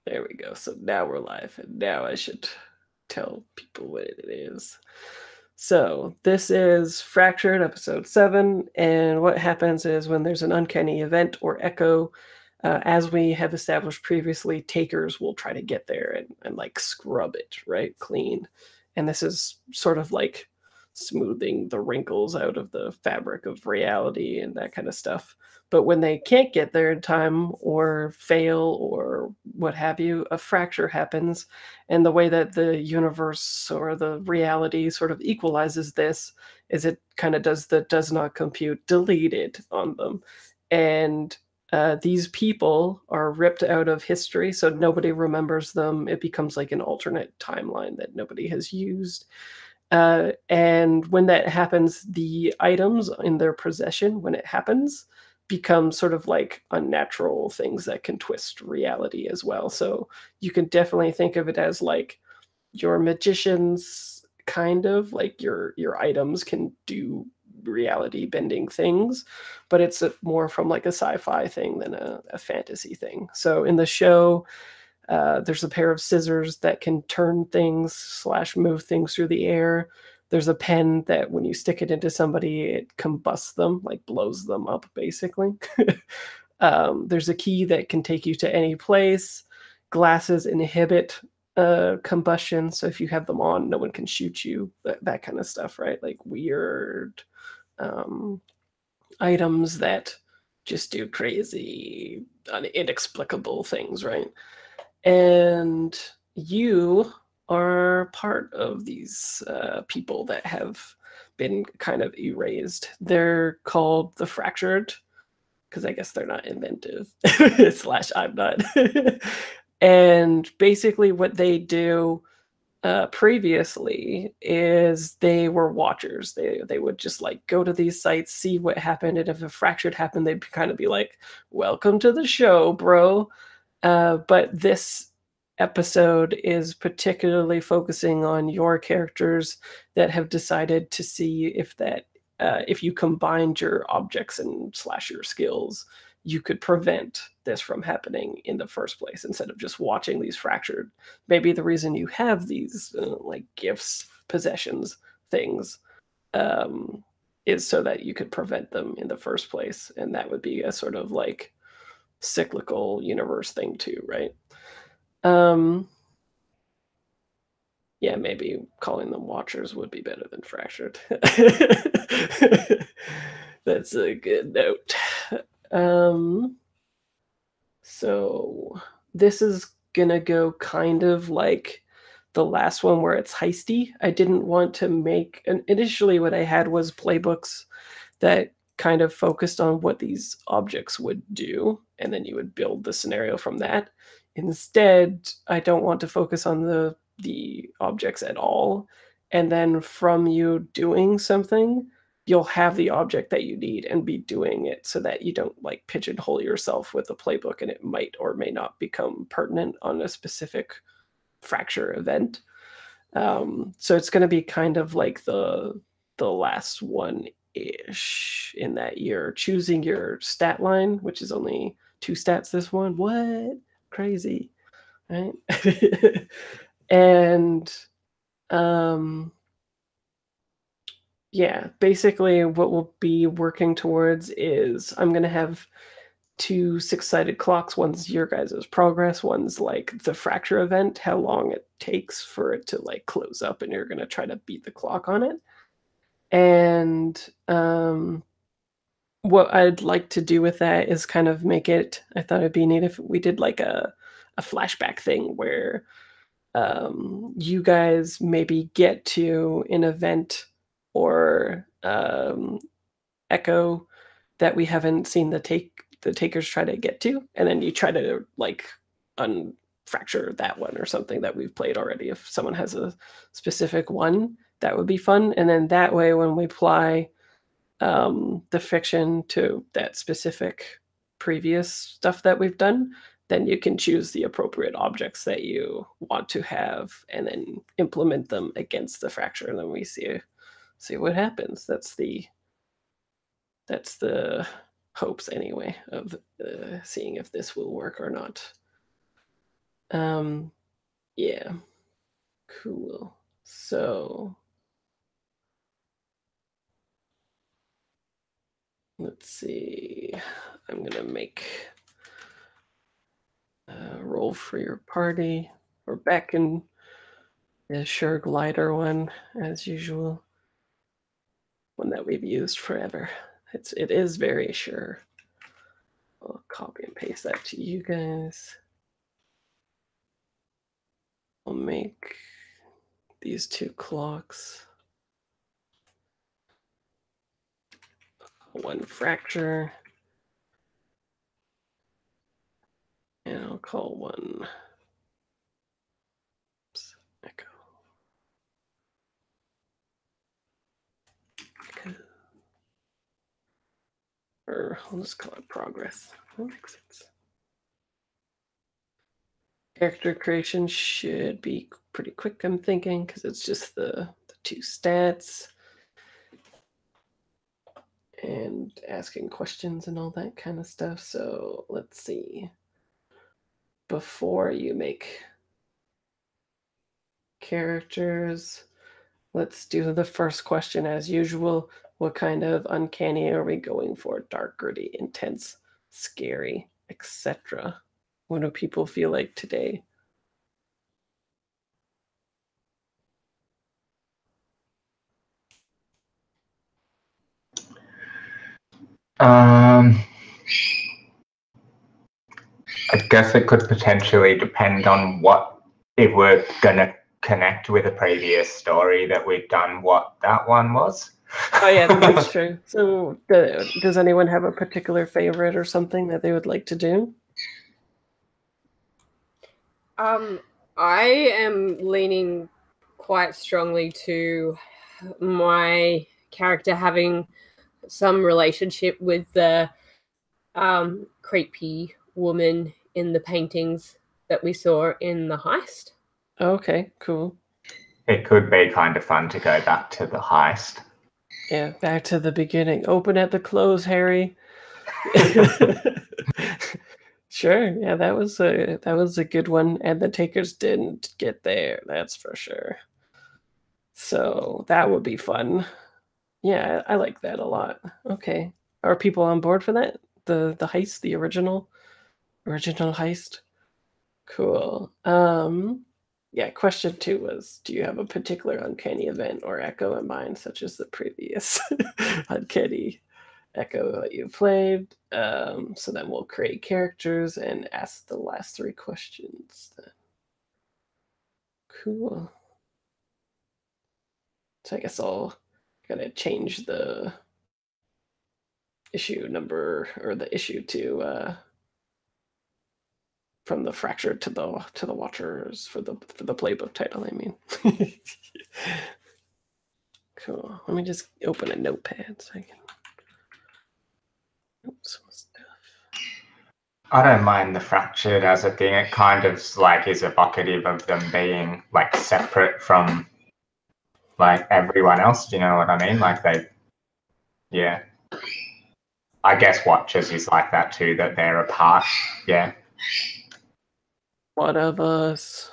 There we go. So now we're live, and now I should tell people what it is. So this is Fractured episode 7, and what happens is when there's an uncanny event or echo, as we have established previously, takers will try to get there and like scrub it, right? Clean. And this is sort of like smoothing the wrinkles out of the fabric of reality and that kind of stuff. But when they can't get there in time or fail or what have you, a fracture happens. And the way that the universe or the reality sort of equalizes this is it kind of does the does not compute deleted on them. And these people are ripped out of history, so nobody remembers them. It becomes like an alternate timeline that nobody has used. And when that happens, the items in their possession, when it happens, become sort of like unnatural things that can twist reality as well. So you can definitely think of it as like your magicians kind of like your items can do reality bending things, but it's more from like a sci-fi thing than a fantasy thing. So in the show, there's a pair of scissors that can turn things slash move things through the air. There's a pen that when you stick it into somebody, it combusts them, like blows them up, basically. There's a key that can take you to any place. Glasses inhibit combustion, so if you have them on, no one can shoot you. That kind of stuff, right? Like weird um, items that just do crazy, inexplicable things, right? And you are part of these people that have been kind of erased. They're called the Fractured because I guess they're not inventive. Slash, I'm not. And basically, what they do previously is they were watchers. They would just like go to these sites, see what happened, and if a fractured happened, they'd kind of be like, "Welcome to the show, bro." But this episode is particularly focusing on your characters that have decided to see if you combined your objects and slash your skills, you could prevent this from happening in the first place instead of just watching these fractured. Maybe the reason you have these like gifts, possessions, things um, is so that you could prevent them in the first place, and that would be a sort of like cyclical universe thing too, right? Um, yeah, maybe calling them watchers would be better than fractured. That's a good note. Um, so this is gonna go kind of like the last one where it's heisty. I didn't want to make and initially what I had was playbooks that kind of focused on what these objects would do, and then you would build the scenario from that. Instead, I don't want to focus on the objects at all, and then from you doing something, you'll have the object that you need and be doing it so that you don't like pigeonhole yourself with a playbook and it might or may not become pertinent on a specific fracture event. So it's going to be kind of like the last one ish in that year, choosing your stat line, which is only 2 stats this one. What? Crazy, right? And um yeah, basically what we'll be working towards is I'm going to have 2 6-sided clocks. One's your guys' progress, one's like the fracture event, how long it takes for it to like close up, and you're going to try to beat the clock on it. And what I'd like to do with that is kind of make it, I thought it'd be neat if we did like a flashback thing where you guys maybe get to an event or echo that we haven't seen the takers try to get to, and then you try to like unfracture that one or something that we've played already. If someone has a specific one, that would be fun. And then that way, when we apply the fiction to that specific previous stuff that we've done, then you can choose the appropriate objects that you want to have and then implement them against the fracture, and then we see what happens. That's the hopes anyway of seeing if this will work or not. Um, yeah, cool. So let's see. I'm gonna make a roll for your party. We're back in the Sure Glider one as usual. One that we've used forever. It is very sure. I'll copy and paste that to you guys. I'll make these two clocks. One fracture. And I'll call one echo. Or I'll just call it progress. That makes sense. Character creation should be pretty quick, I'm thinking, because it's just the two stats and asking questions and all that kind of stuff. So let's see. Before you make characters, let's do the first question as usual. What kind of uncanny are we going for? Dark, gritty, intense, scary, etc. What do people feel like today? I guess it could potentially depend on what, if we're gonna connect with a previous story that we've done, what that one was. Oh yeah, that's true. So, does anyone have a particular favorite or something that they would like to do? I am leaning quite strongly to my character having some relationship with the creepy woman in the paintings that we saw in the heist. Okay, cool. It could be kind of fun to go back to the heist. Yeah, back to the beginning. Open at the close, Harry. Sure. Yeah, that was a good one, and the takers didn't get there. That's for sure. So that would be fun. Yeah, I like that a lot. Okay, are people on board for that? The heist, the original heist. Cool. Yeah, question 2 was, do you have a particular uncanny event or echo in mind, such as the previous uncanny echo that you played? So then we'll create characters and ask the last 3 questions then. Cool. So I guess I'll gotta change the issue number or the issue to from the fractured to the watchers for the playbook title, I mean. Cool. Let me just open a notepad so I can note some stuff. I don't mind the fractured as a thing. It kind of like is evocative of them being like separate from like everyone else. Do you know what I mean? Like yeah. I guess Watchers is like that too, that they're apart. Yeah. One of us.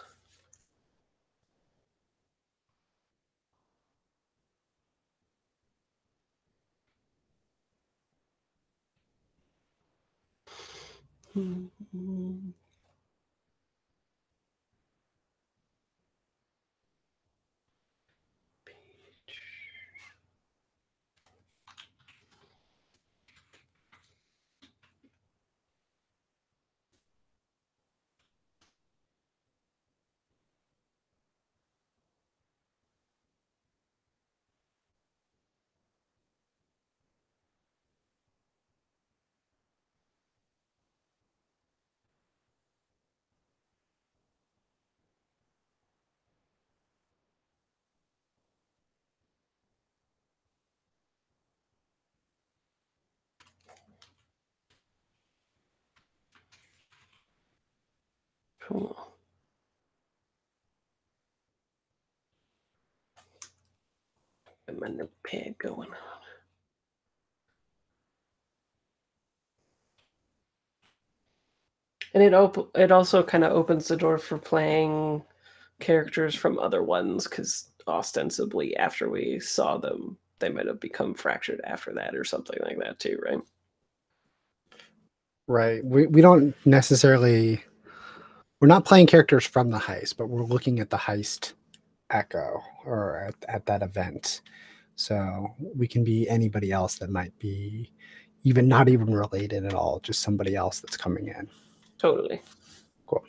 Cool. Get my notepad going on. And it also kind of opens the door for playing characters from other ones, because ostensibly after we saw them, they might have become fractured after that or something like that too, right? Right. We don't necessarily, we're not playing characters from the heist, but we're looking at the heist echo or at that event. So we can be anybody else that might be even not even related at all, just somebody else that's coming in. Totally. Cool.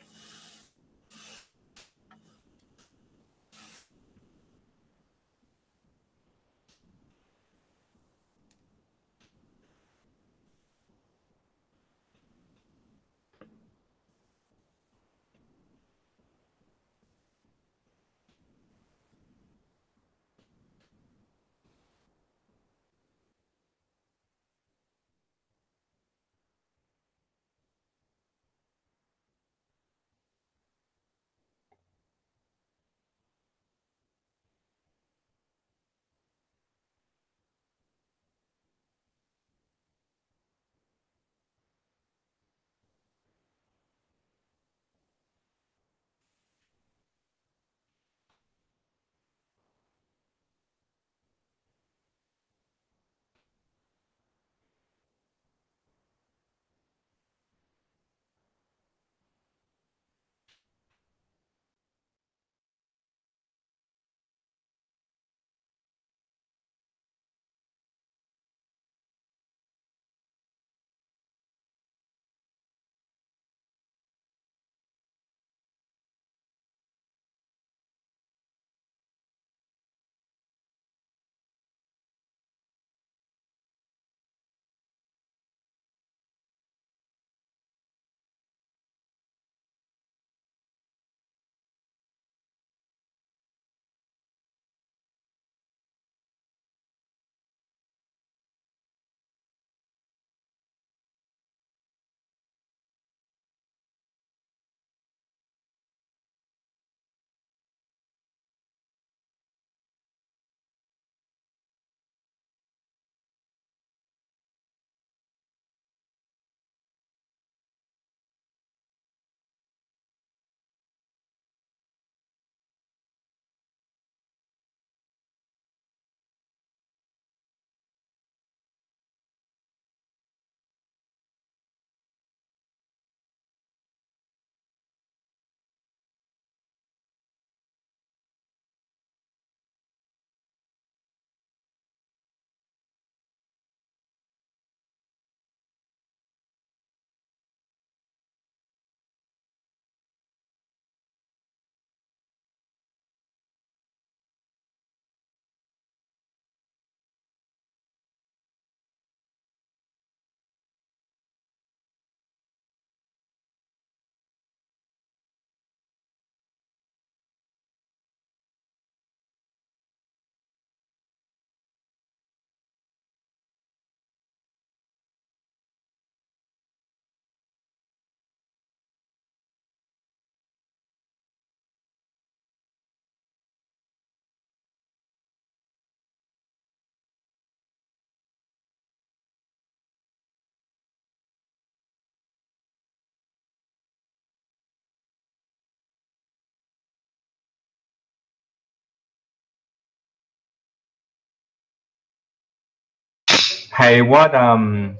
Hey, what? Don't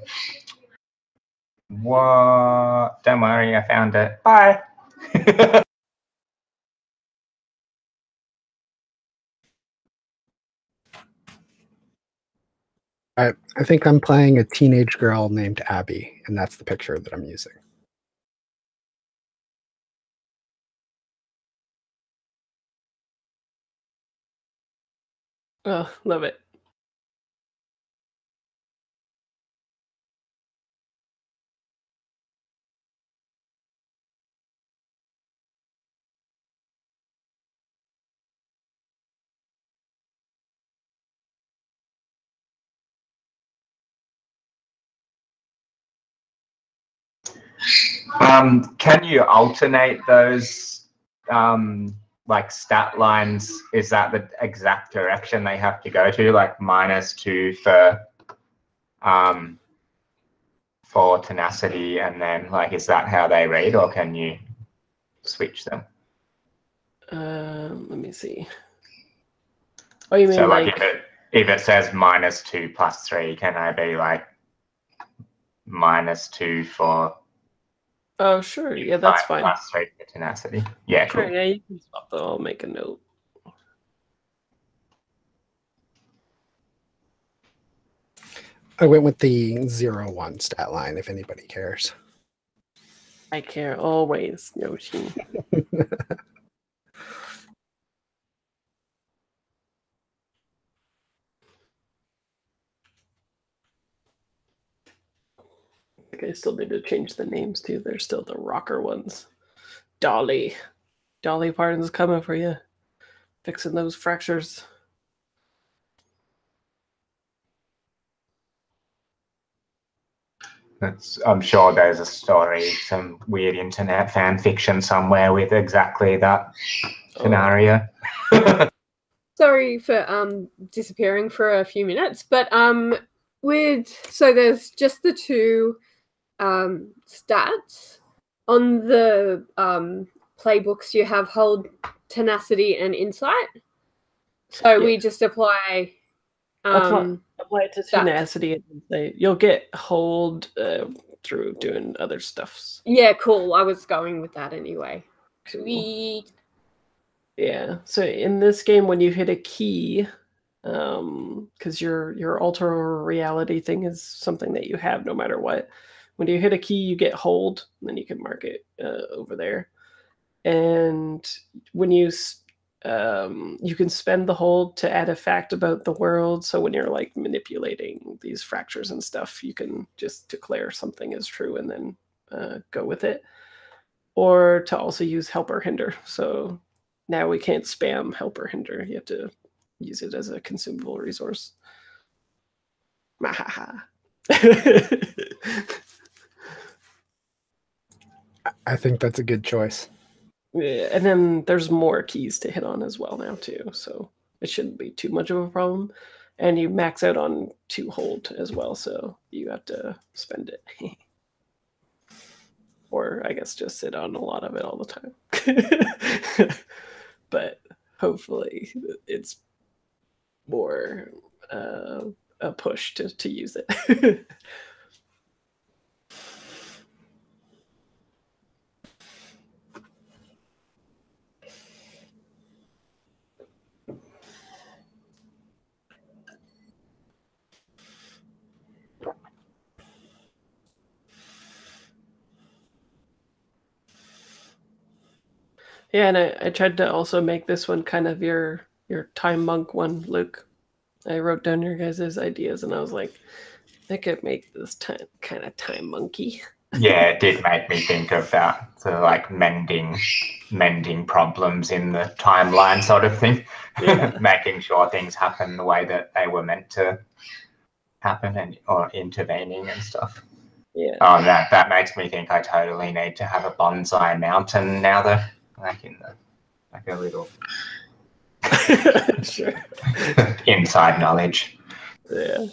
worry, I found it. Bye. I think I'm playing a teenage girl named Abby, and that's the picture that I'm using. Oh, love it. Can you alternate those like stat lines? Is that the exact direction they have to go to, like -2 for for tenacity, and then like, is that how they read, or can you switch them? Let me see. Oh, you mean So like, like if it says -2 + 3, can I be like -2 for oh, sure. Yeah, that's 5 fine. + 3 for tenacity? Yeah, Sure, cool. yeah, you can swap them. I'll make a note. I went with the 0-1 stat line, if anybody cares. I care always, Yoshi. I think I still need to change the names too. They're still the rocker ones. Dolly. Dolly Parton's coming for you. Fixing those fractures. I'm sure there's a story, some weird internet fan fiction somewhere with exactly that scenario. Sorry for disappearing for a few minutes, but so there's just the two stats on the playbooks. You have hold, tenacity, and insight. So Yeah. we just apply. Apply it to tenacity, and you'll get hold through doing other stuffs. Yeah, cool. I was going with that anyway. Sweet. Yeah. So in this game, when you hit a key, because your alter reality thing is something that you have no matter what. When you hit a key, you get hold, and then you can mark it over there. And when you can spend the hold to add a fact about the world. So when you're like manipulating these fractures and stuff, you can just declare something is true and then go with it. Or to also use help or hinder. So now we can't spam help or hinder. You have to use it as a consumable resource. Mahaha. I think that's a good choice. Yeah, and then there's more keys to hit on as well now too, so it shouldn't be too much of a problem. And you max out on 2 hold as well, so you have to spend it. Or I guess just sit on a lot of it all the time. But hopefully it's more a push to use it. Yeah, and I tried to also make this one kind of your time monk one, Luke. I wrote down your guys' ideas, and I was like, I could make this kind of time monkey. Yeah, it did make me think of that. So like mending problems in the timeline sort of thing. Yeah. Making sure things happen the way that they were meant to happen, or intervening and stuff. Yeah. Oh, that makes me think I totally need to have a bonsai mountain now, though. Like a little Sure. inside knowledge. Yeah.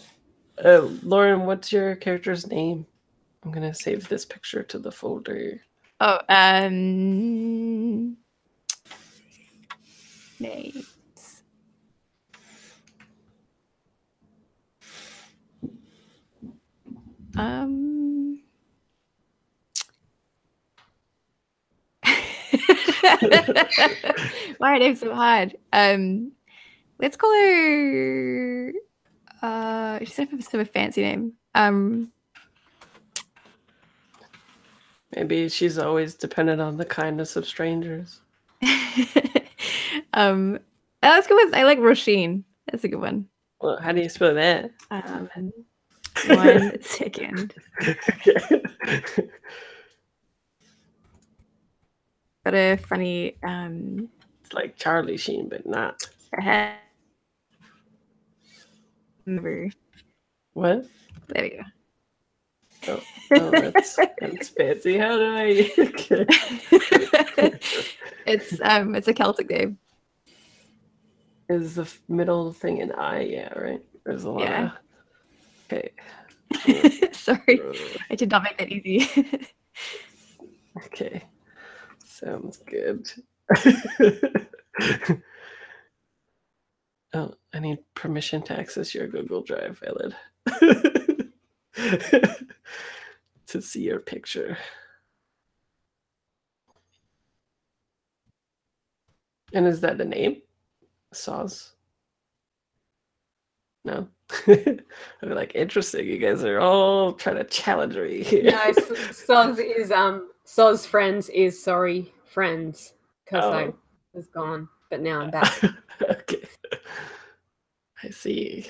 Lauren, what's your character's name? I'm gonna save this picture to the folder. Oh, names. Why are names so hard? Let's call her. She's gonna have a fancy name. Maybe she's always dependent on the kindness of strangers. Let's go with. I like Roisin. That's a good one. Well, how do you spell that? 1 second. Okay. Got a funny. It's like Charlie Sheen, but not. Never. What? There we go. Oh, that's fancy. How do I? It's a Celtic name. Is the middle thing an I? Yeah, right. There's a lot of. Okay. Sorry, I did not make that easy. Okay. Sounds good. Oh, I need permission to access your Google Drive, Ellen. To see your picture. And is that the name? Saws? No. I'm like, interesting. You guys are all trying to challenge me here. No, Soz friends is sorry friends because I was gone, but now I'm back. Okay. I see.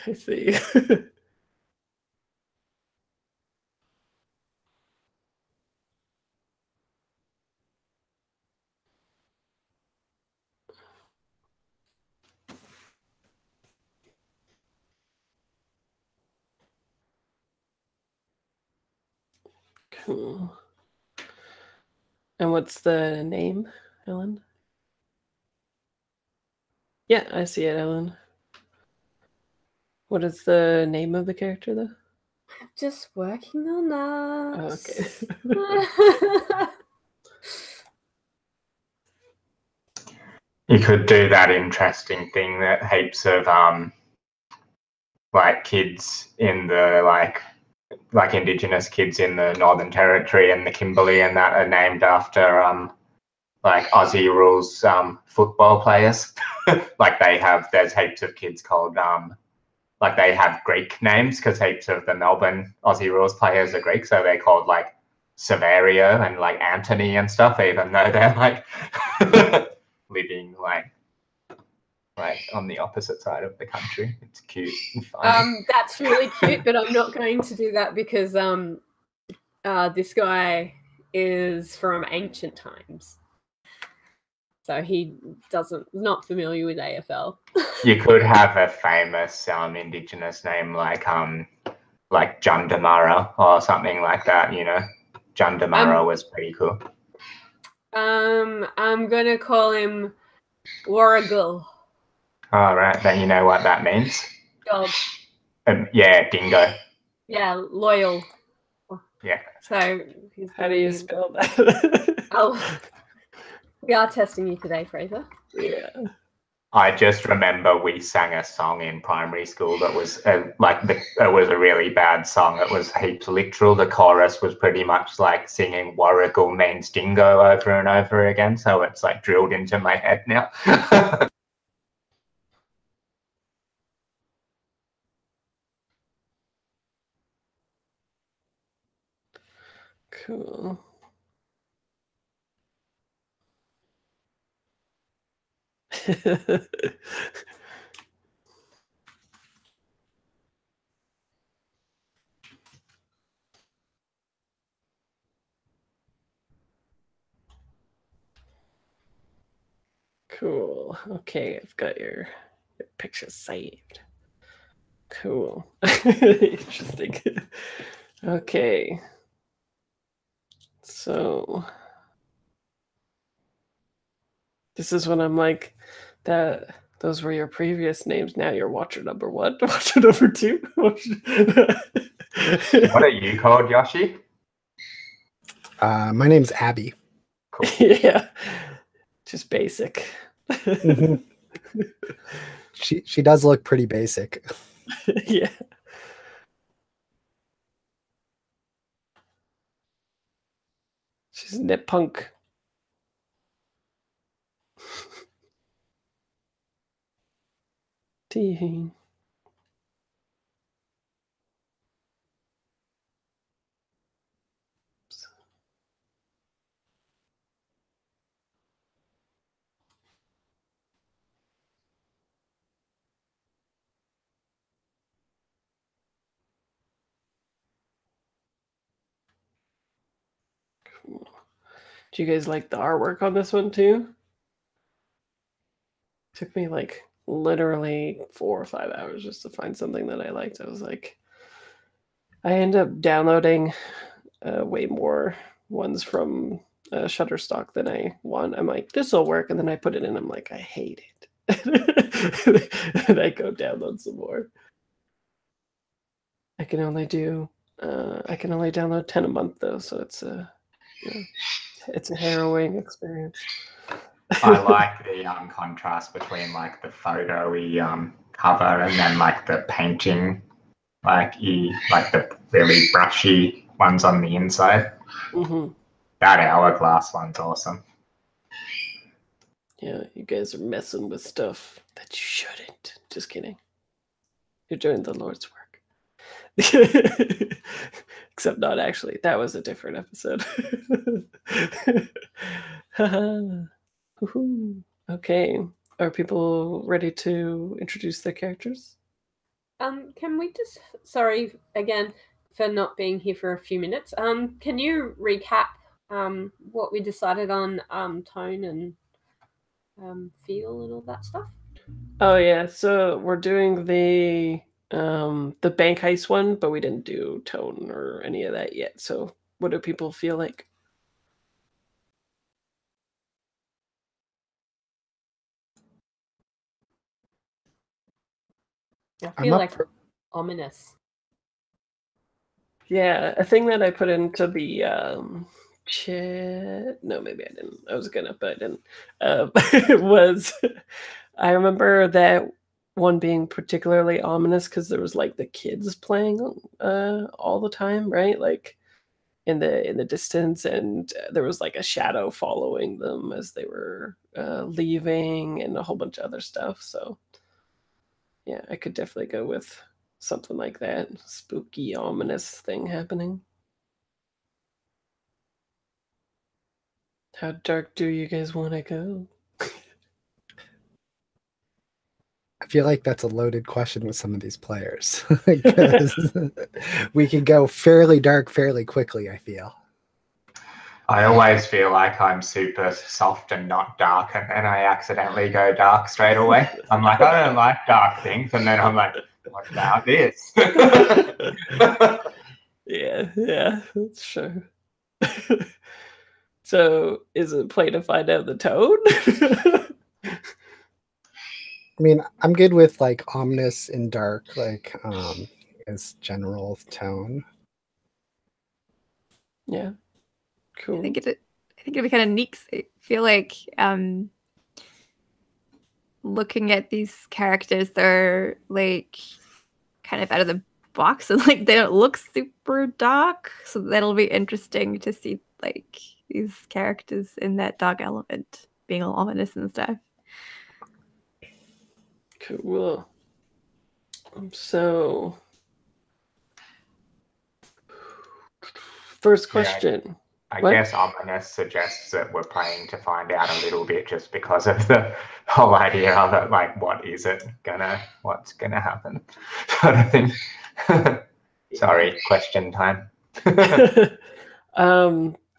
Cool. And what's the name, Ellen? Yeah, I see it, Ellen. What is the name of the character, though? Just working on that. Oh, okay. You could do that interesting thing that heaps of like kids in the like Indigenous kids in the Northern Territory and the Kimberley and that are named after like Aussie rules football players. Like there's heaps of kids called like they have Greek names because heaps of the Melbourne Aussie rules players are Greek, so they're called like Severio and like Anthony and stuff, even though they're like living like on the opposite side of the country. It's cute and funny. That's really cute, but I'm not going to do that because this guy is from ancient times. So he not familiar with AFL. You could have a famous Indigenous name like Jundamara or something like that, you know. Jundamara was pretty cool. I'm gonna call him Warrigal. All right, then you know what that means. Dog. Yeah, dingo. Yeah, loyal. Yeah. So how do you spell that? Oh, we are testing you today, Fraser. Yeah. I just remember we sang a song in primary school that was it was a really bad song. It was heaps literal. The chorus was pretty much like singing "Warrigal means dingo" over and over again. So it's like drilled into my head now. Cool. Cool. Okay, I've got your picture saved. Cool. Interesting. Okay. So this is when I'm like, those were your previous names. Now you're Watcher number 1, Watcher number 2. What are you called, Yoshi? My name's Abby. Cool. Yeah. Just basic. Mm-hmm. She does look pretty basic. Yeah. She's nip punk. Ding. Cool. Do you guys like the artwork on this one too? It took me like literally 4 or 5 hours just to find something that I liked. I was like, I end up downloading way more ones from Shutterstock than I want. I'm like, this will work, and then I put it in. I'm like, I hate it, and I go download some more. I can only do I can only download 10 a month though, so it's a harrowing experience. I like the contrast between like the photo-y cover and then like the painting, like the really brushy ones on the inside. Mm-hmm. That hourglass one's awesome. Yeah, you guys are messing with stuff that you shouldn't. Just kidding. You're doing the Lord's work. Except not actually. That was a different episode. Okay. Are people ready to introduce their characters? Can we just, sorry again for not being here for a few minutes. Can you recap what we decided on tone and feel and all that stuff? Oh yeah, so we're doing the bank heist one, but we didn't do tone or any of that yet. So what do people feel like? I I'm feel up like for- ominous. Yeah, a thing that I put into the chat. No, maybe I didn't. I was gonna, but I didn't. Was I remember that one being particularly ominous because there was like the kids playing all the time, right? Like in the distance, and there was like a shadow following them as they were leaving, and a whole bunch of other stuff. So yeah, I could definitely go with something like that spooky, ominous thing happening. How dark do you guys want to go? I feel like that's a loaded question with some of these players because we can go fairly dark fairly quickly. I feel. I always feel like I'm super soft and not dark, and then I accidentally go dark straight away. I'm like, I don't like dark things, and then I'm like, what about this? Yeah, that's true. So, is it play to find out the tone? I mean, I'm good with like ominous and dark, like as general tone. Yeah, cool. I think it'd be kind of neat. 'Cause I feel like looking at these characters, they're like kind of out of the box and like they don't look super dark. So that'll be interesting to see like these characters in that dark element being all ominous and stuff. Cool. So, first question. I What? guess ominous suggests that we're playing to find out a little bit just because of the whole idea of it, like what's gonna happen sort of thing. Sorry, question time.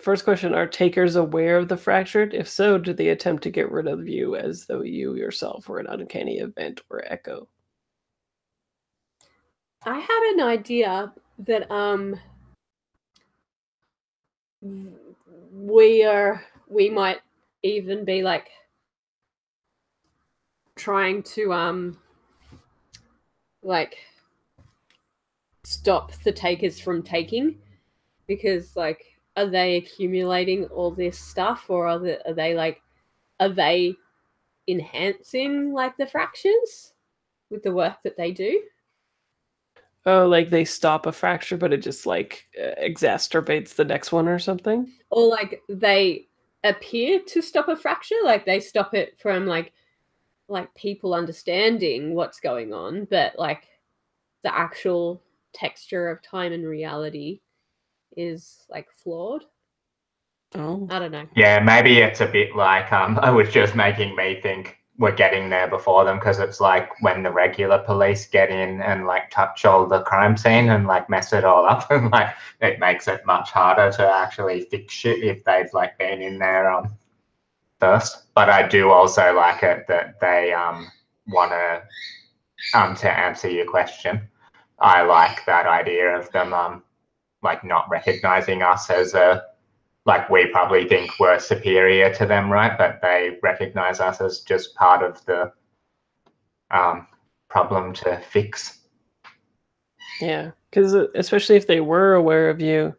First question, are takers aware of the fractured? If so, do they attempt to get rid of you as though you yourself were an uncanny event or echo? I had an idea that we might even be like trying to like stop the takers from taking, because like are they accumulating all this stuff, or are they enhancing like the fractures with the work that they do? Oh, like they stop a fracture, but it just like exacerbates the next one or something? Or like they appear to stop a fracture, like they stop it from like people understanding what's going on, but like the actual texture of time and reality is like flawed. Oh. I don't know. Yeah, maybe it's a bit like it was just making me think we're getting there before them, because it's like when the regular police get in and like touch all the crime scene and like mess it all up, and like it makes it much harder to actually fix shit if they've like been in there first. But I do also like it that they want to answer your question. I like that idea of them like not recognizing us as like we probably think we're superior to them, right? But they recognize us as just part of the problem to fix. Yeah, because especially if they were aware of you,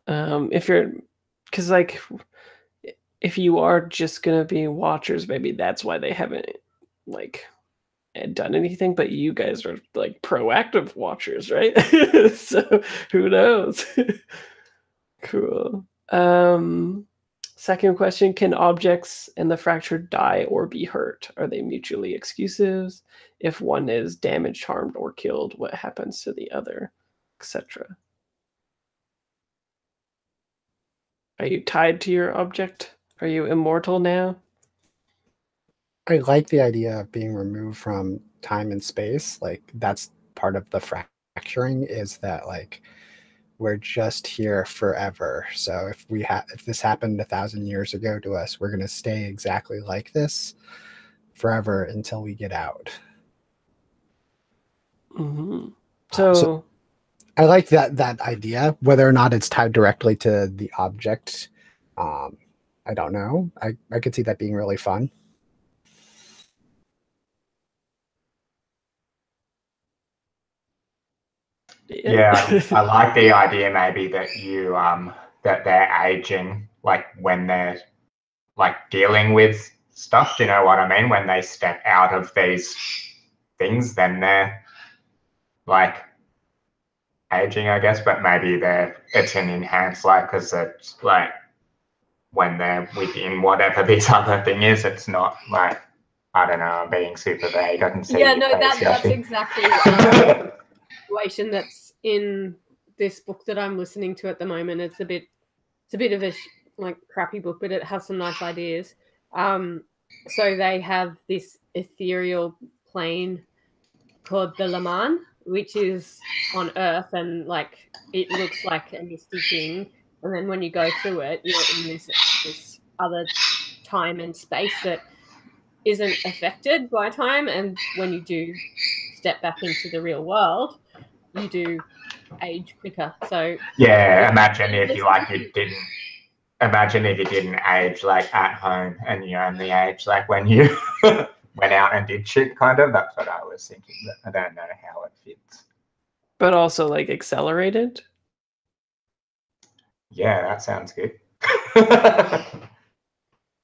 if you're, because like if you are just gonna be watchers, maybe that's why they haven't like done anything. But you guys are like proactive watchers, right? So who knows? Cool. Second question: can objects in the fracture die or be hurt? Are they mutually exclusive? If one is damaged, harmed, or killed, what happens to the other, etc.? Are you tied to your object? Are you immortal now? I like the idea of being removed from time and space. Like that's part of the fracturing is that like we're just here forever. So if this happened 1,000 years ago to us, we're gonna stay exactly like this forever until we get out. Mm-hmm. So I like that idea. Whether or not it's tied directly to the object, I don't know. I could see that being really fun. Yeah, I like the idea maybe that you that they're aging like when they're like dealing with stuff. Do you know what I mean? When they step out of these things, then they're like aging, I guess. But maybe it's an enhanced life because it's like when they're within whatever this other thing is, it's not like I don't know. I'm being super vague. I can see Yeah, your no, face, that's Yoshi. exactly the situation that's in this book that I'm listening to at the moment. It's a bit of a like crappy book, but it has some nice ideas. So they have this ethereal plane called the Laman, which is on Earth, and like it looks like a misty thing. And then when you go through it, you're in this other time and space that isn't affected by time. And when you do step back into the real world, you do age quicker. So Yeah, imagine if you didn't age like at home and you only age like when you went out and did shit, kind of. That's what I was thinking, but I don't know how it fits. But also like accelerated. Yeah, that sounds good.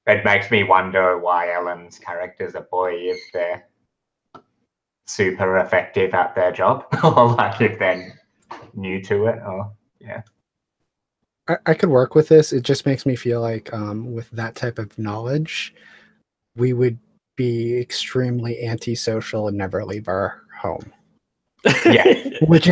It makes me wonder why Ellen's character's a boy if they're super effective at their job, or like if they're new to it, or yeah. I could work with this. It just makes me feel like with that type of knowledge, we would be extremely antisocial and never leave our home. Yeah. Which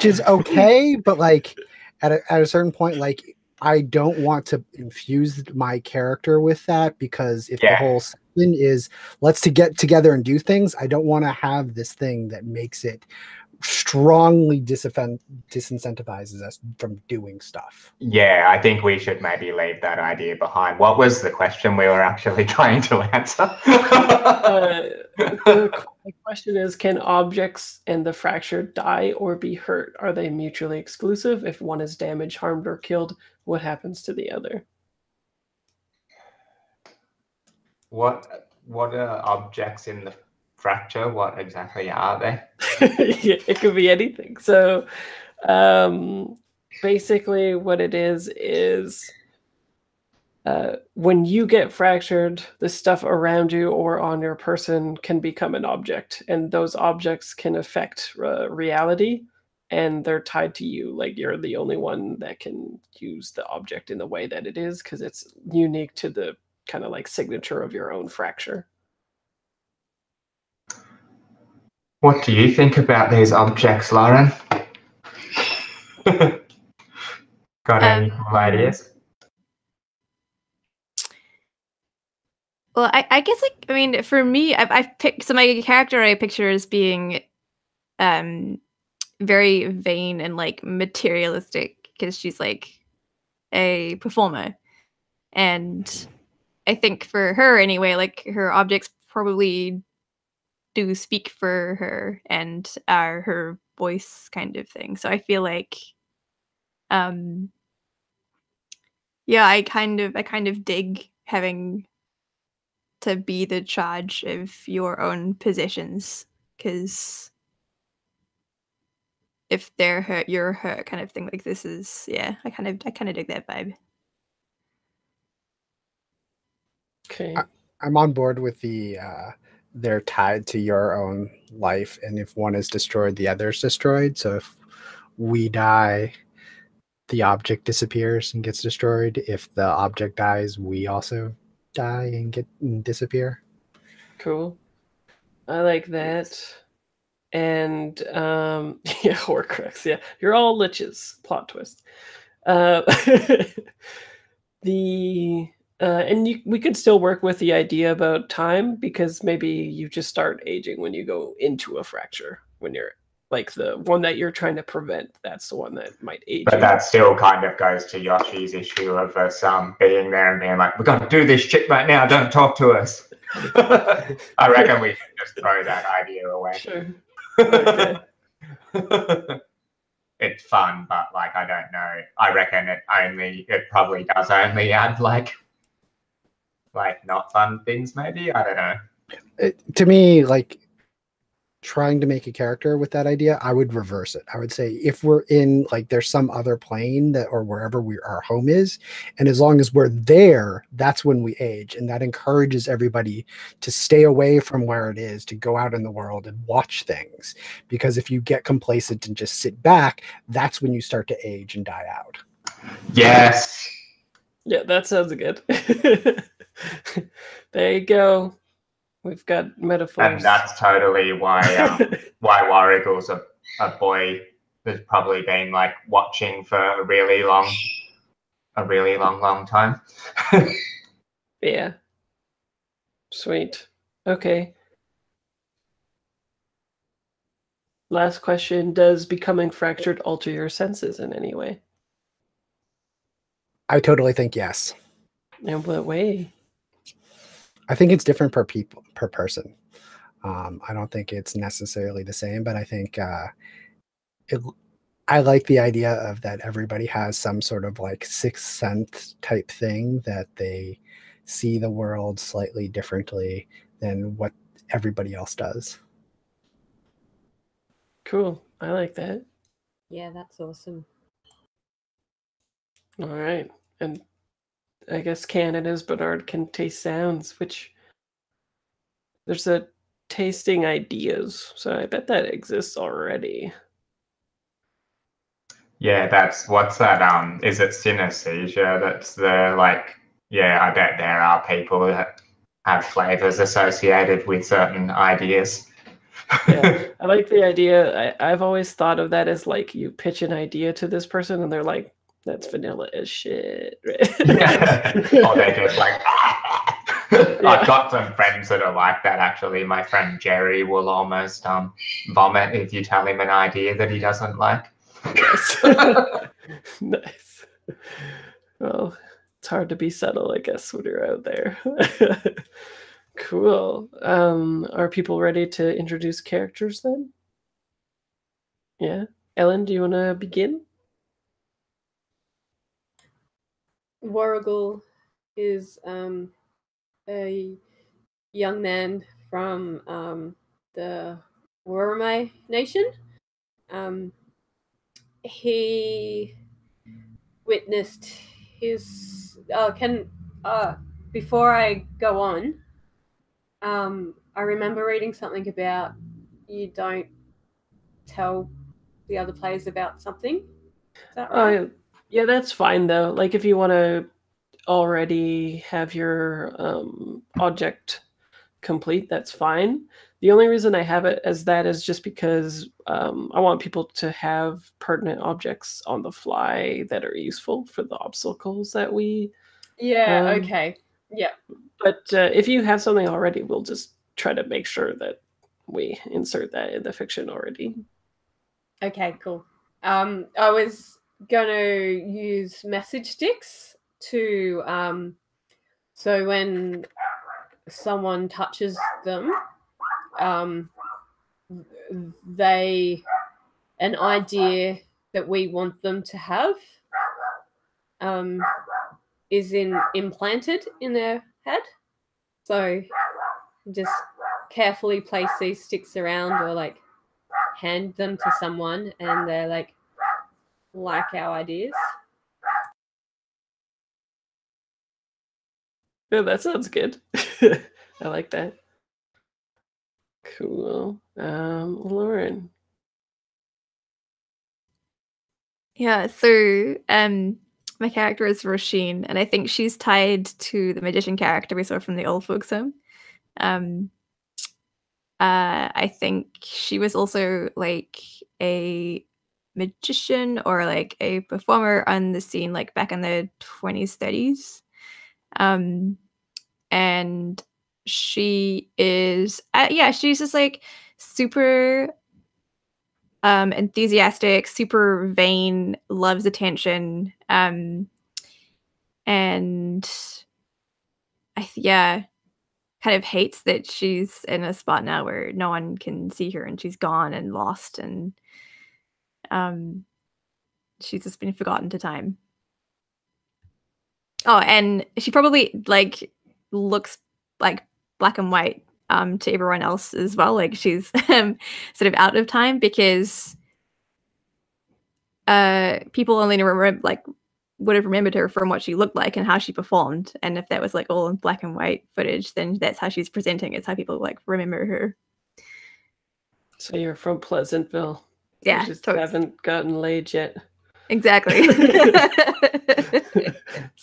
is okay, but like at a certain point, like I don't want to infuse my character with that because if the whole thing is let's to get together and do things, I don't want to have this thing that makes it strongly disincentivizes us from doing stuff. Yeah, I think we should maybe leave that idea behind. What was the question we were actually trying to answer? The question is, can objects in the fracture die or be hurt? Are they mutually exclusive? If one is damaged, harmed, or killed, what happens to the other? What are objects in the fracture? What exactly are they? Yeah, it could be anything. So basically what it is when you get fractured, the stuff around you or on your person can become an object, and those objects can affect reality, and they're tied to you. Like you're the only one that can use the object in the way that it is because it's unique to the kind of like signature of your own fracture. What do you think about these objects, Lauren? Got any cool ideas? Well, I guess like I mean for me I've picked so my character I picture as being very vain and like materialistic because she's like a performer, and I think for her anyway, like her objects probably do speak for her and are her voice kind of thing. So I feel like yeah, I kind of dig having to be the charge of your own positions because if they're hurt, you're hurt, kind of thing. Like this is, yeah, I kind of dig that vibe. Okay. I'm on board with the they're tied to your own life, and if one is destroyed, the other is destroyed. So if we die, the object disappears and gets destroyed. If the object dies, we also die and disappear. Cool. I like that. And yeah, Horcrux. Yeah, you're all liches. Plot twist. The and we could still work with the idea about time, because maybe you just start aging when you go into a fracture. When you're like the one that you're trying to prevent, that's the one that might age But you. that still kind of goes to Yoshi's issue of us being there and being like, we're going to do this shit right now, don't talk to us. I reckon we should just throw that idea away. Sure. Okay. It's fun, but like, I don't know. I reckon it probably does only add like not fun things, maybe. I don't know. To me, like trying to make a character with that idea, I would reverse it. I would say if we're in like there's some other plane that or wherever our home is, and as long as we're there, that's when we age, and that encourages everybody to stay away from where it is, to go out in the world and watch things. Because if you get complacent and just sit back, that's when you start to age and die out. Yes. Yeah, that sounds good. There you go. We've got metaphors. And that's totally why Warrigal's a boy that's probably been like watching for a really long time. Yeah. Sweet. Okay. Last question. Does becoming fractured alter your senses in any way? I totally think yes. In what way? I think it's different per person. I don't think it's necessarily the same, but I think I like the idea of that everybody has some sort of like sixth sense type thing that they see the world slightly differently than what everybody else does. Cool. I like that. Yeah, that's awesome. All right. And I guess Canada's Bernard can taste sounds, which there's a tasting ideas. So I bet that exists already. Yeah, that's what's that? Is it synesthesia? That's the like. Yeah, I bet there are people that have flavors associated with certain ideas. Yeah, I like the idea. I've always thought of that as like you pitch an idea to this person and they're like, that's vanilla as shit. Yeah. Or they're just like, I've got some friends that are like that actually. My friend Jerry will almost vomit if you tell him an idea that he doesn't like. Yes. Nice. Well, it's hard to be subtle, I guess, when you're out there. Cool. Are people ready to introduce characters then? Yeah. Ellen, do you want to begin? Warrigal is a young man from the Woromai Nation. He witnessed his before I go on, I remember reading something about you don't tell the other players about something. Is that right? Yeah, that's fine though. Like if you want to already have your object complete, that's fine. The only reason I have it as that is just because I want people to have pertinent objects on the fly that are useful for the obstacles that we. Yeah. Okay. Yeah. But if you have something already, we'll just try to make sure that we insert that in the fiction already. Okay. Cool. I was gonna use message sticks to so when someone touches them, an idea that we want them to have is implanted in their head. So just carefully place these sticks around or like hand them to someone and they're like our ideas. Yeah, that sounds good. I like that. Cool. Lauren. Yeah, so my character is Roisin, and I think she's tied to the magician character we saw from the old folks home. I think she was also like a magician or like a performer on the scene like back in the 20s, 30s. And she is she's just like super enthusiastic, super vain, loves attention, and kind of hates that she's in a spot now where no one can see her and she's gone and lost, and she's just been forgotten to time. Oh, and she probably like looks like black and white to everyone else as well. Like she's sort of out of time because people only would have remembered her from what she looked like and how she performed. And if that was like all in black and white footage, then that's how she's presenting. It's how people like remember her. So you're from Pleasantville. So Yeah, you just haven't gotten laid yet. Exactly.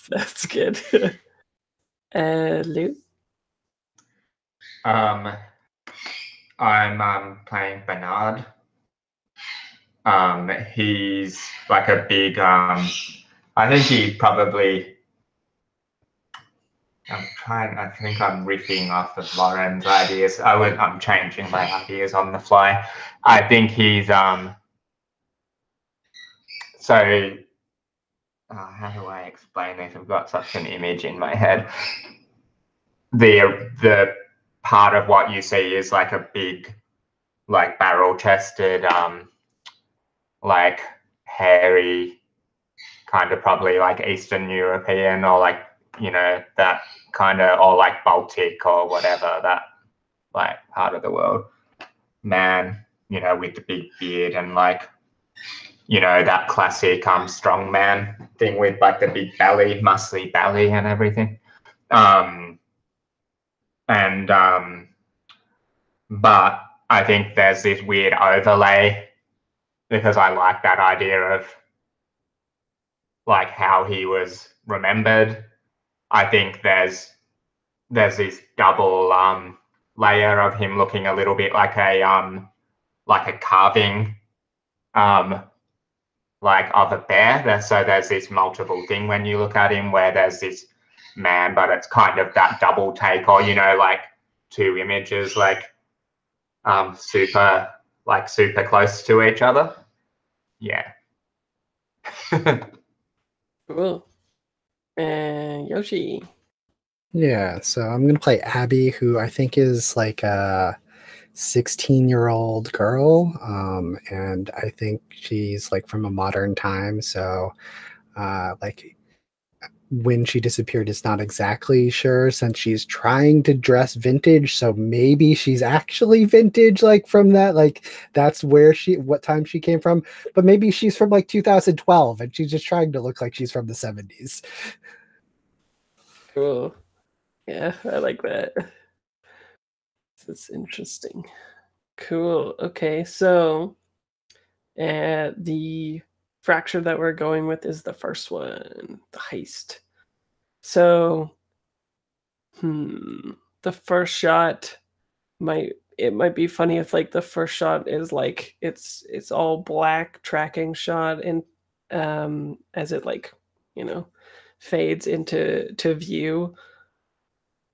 That's good. Lou? I'm playing Bernard. He's like a big I think he probably I think I'm riffing off of Lauren's ideas. I'm changing my ideas on the fly. I think he's so how do I explain this? I've got such an image in my head. The part of what you see is like a big, like barrel-chested, like hairy, kind of probably like Eastern European or like, you know, that kind of, or like Baltic or whatever, that like part of the world. Man, you know, with the big beard and like, you know, that classic strong man thing with like the big belly, muscly belly and everything. But I think there's this weird overlay because I like that idea of like how he was remembered. I think there's this double layer of him looking a little bit like a carving like of a bear. So there's this multiple thing when you look at him where there's this man, but it's kind of that double take, or you know, like two images like super close to each other. Yeah. Cool. And Yoshi. Yeah, so I'm gonna play Abby, who I think is like a 16-year-old girl, and I think she's like from a modern time. So, like when she disappeared, it's not exactly sure since she's trying to dress vintage. So maybe she's actually vintage, like from that, like that's what time she came from. But maybe she's from like 2012 and she's just trying to look like she's from the 70s. Cool. Yeah, I like that. That's interesting. Cool. Okay, so the fracture that we're going with is the first one, the heist. So, the first shot might be funny if like the first shot is like it's all black tracking shot and as it like, you know, fades into view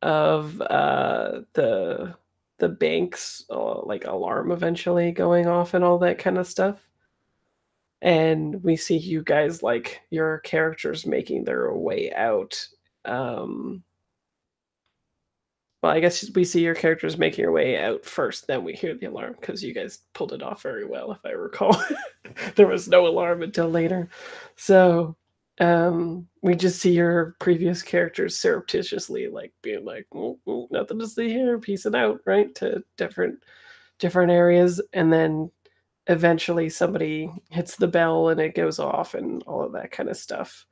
of the bank's like alarm eventually going off and all that kind of stuff. And we see you guys like your characters making their way out. Well, I guess we see your characters making your way out first, then we hear the alarm because you guys pulled it off very well, if I recall. There was no alarm until later. So we just see your previous characters surreptitiously like being like, nothing to see here, peacing out, right? To different areas. And then eventually somebody hits the bell and it goes off and all of that kind of stuff.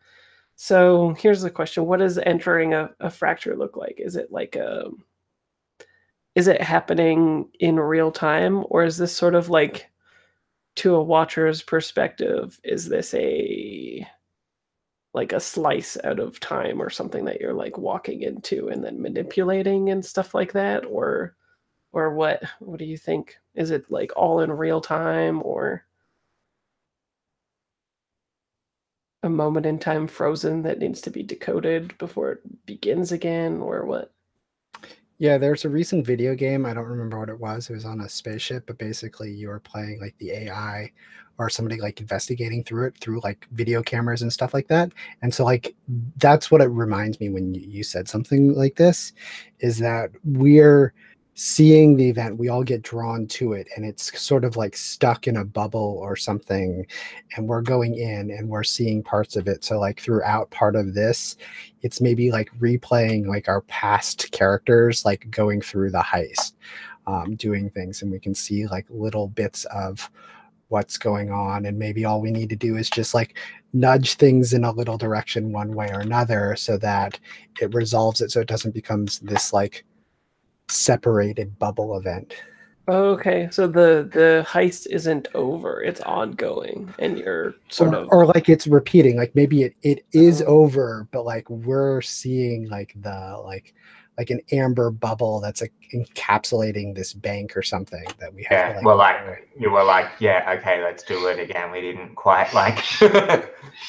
So here's the question: what does entering a fracture look like? Is it like is it happening in real time, or is this sort of like, to a watcher's perspective, is this a like a slice out of time or something that you're like walking into and then manipulating and stuff like that, or what do you think? Is it like all in real time, or a moment in time frozen that needs to be decoded before it begins again, or what? Yeah, there's a recent video game. I don't remember what it was. It was on a spaceship, but basically you were playing like the AI or somebody like investigating through it through like video cameras and stuff like that. And so like that's what it reminds me when you said something like this, is that we're seeing the event, we all get drawn to it, and it's sort of like stuck in a bubble or something, and we're going in and we're seeing parts of it. So like throughout part of this, it's maybe like replaying like our past characters, like going through the heist, doing things, and we can see like little bits of what's going on, and maybe all we need to do is just like nudge things in a little direction one way or another so that it resolves it, so it doesn't becomes this like separated bubble event. Okay, so the heist isn't over; it's ongoing, and you're sort of or like it's repeating, like maybe it is Oh. over, but like we're seeing like the like an amber bubble that's like encapsulating this bank or something that we have to Yeah, like well, like you were like, yeah, okay, let's do it again. We didn't quite like fix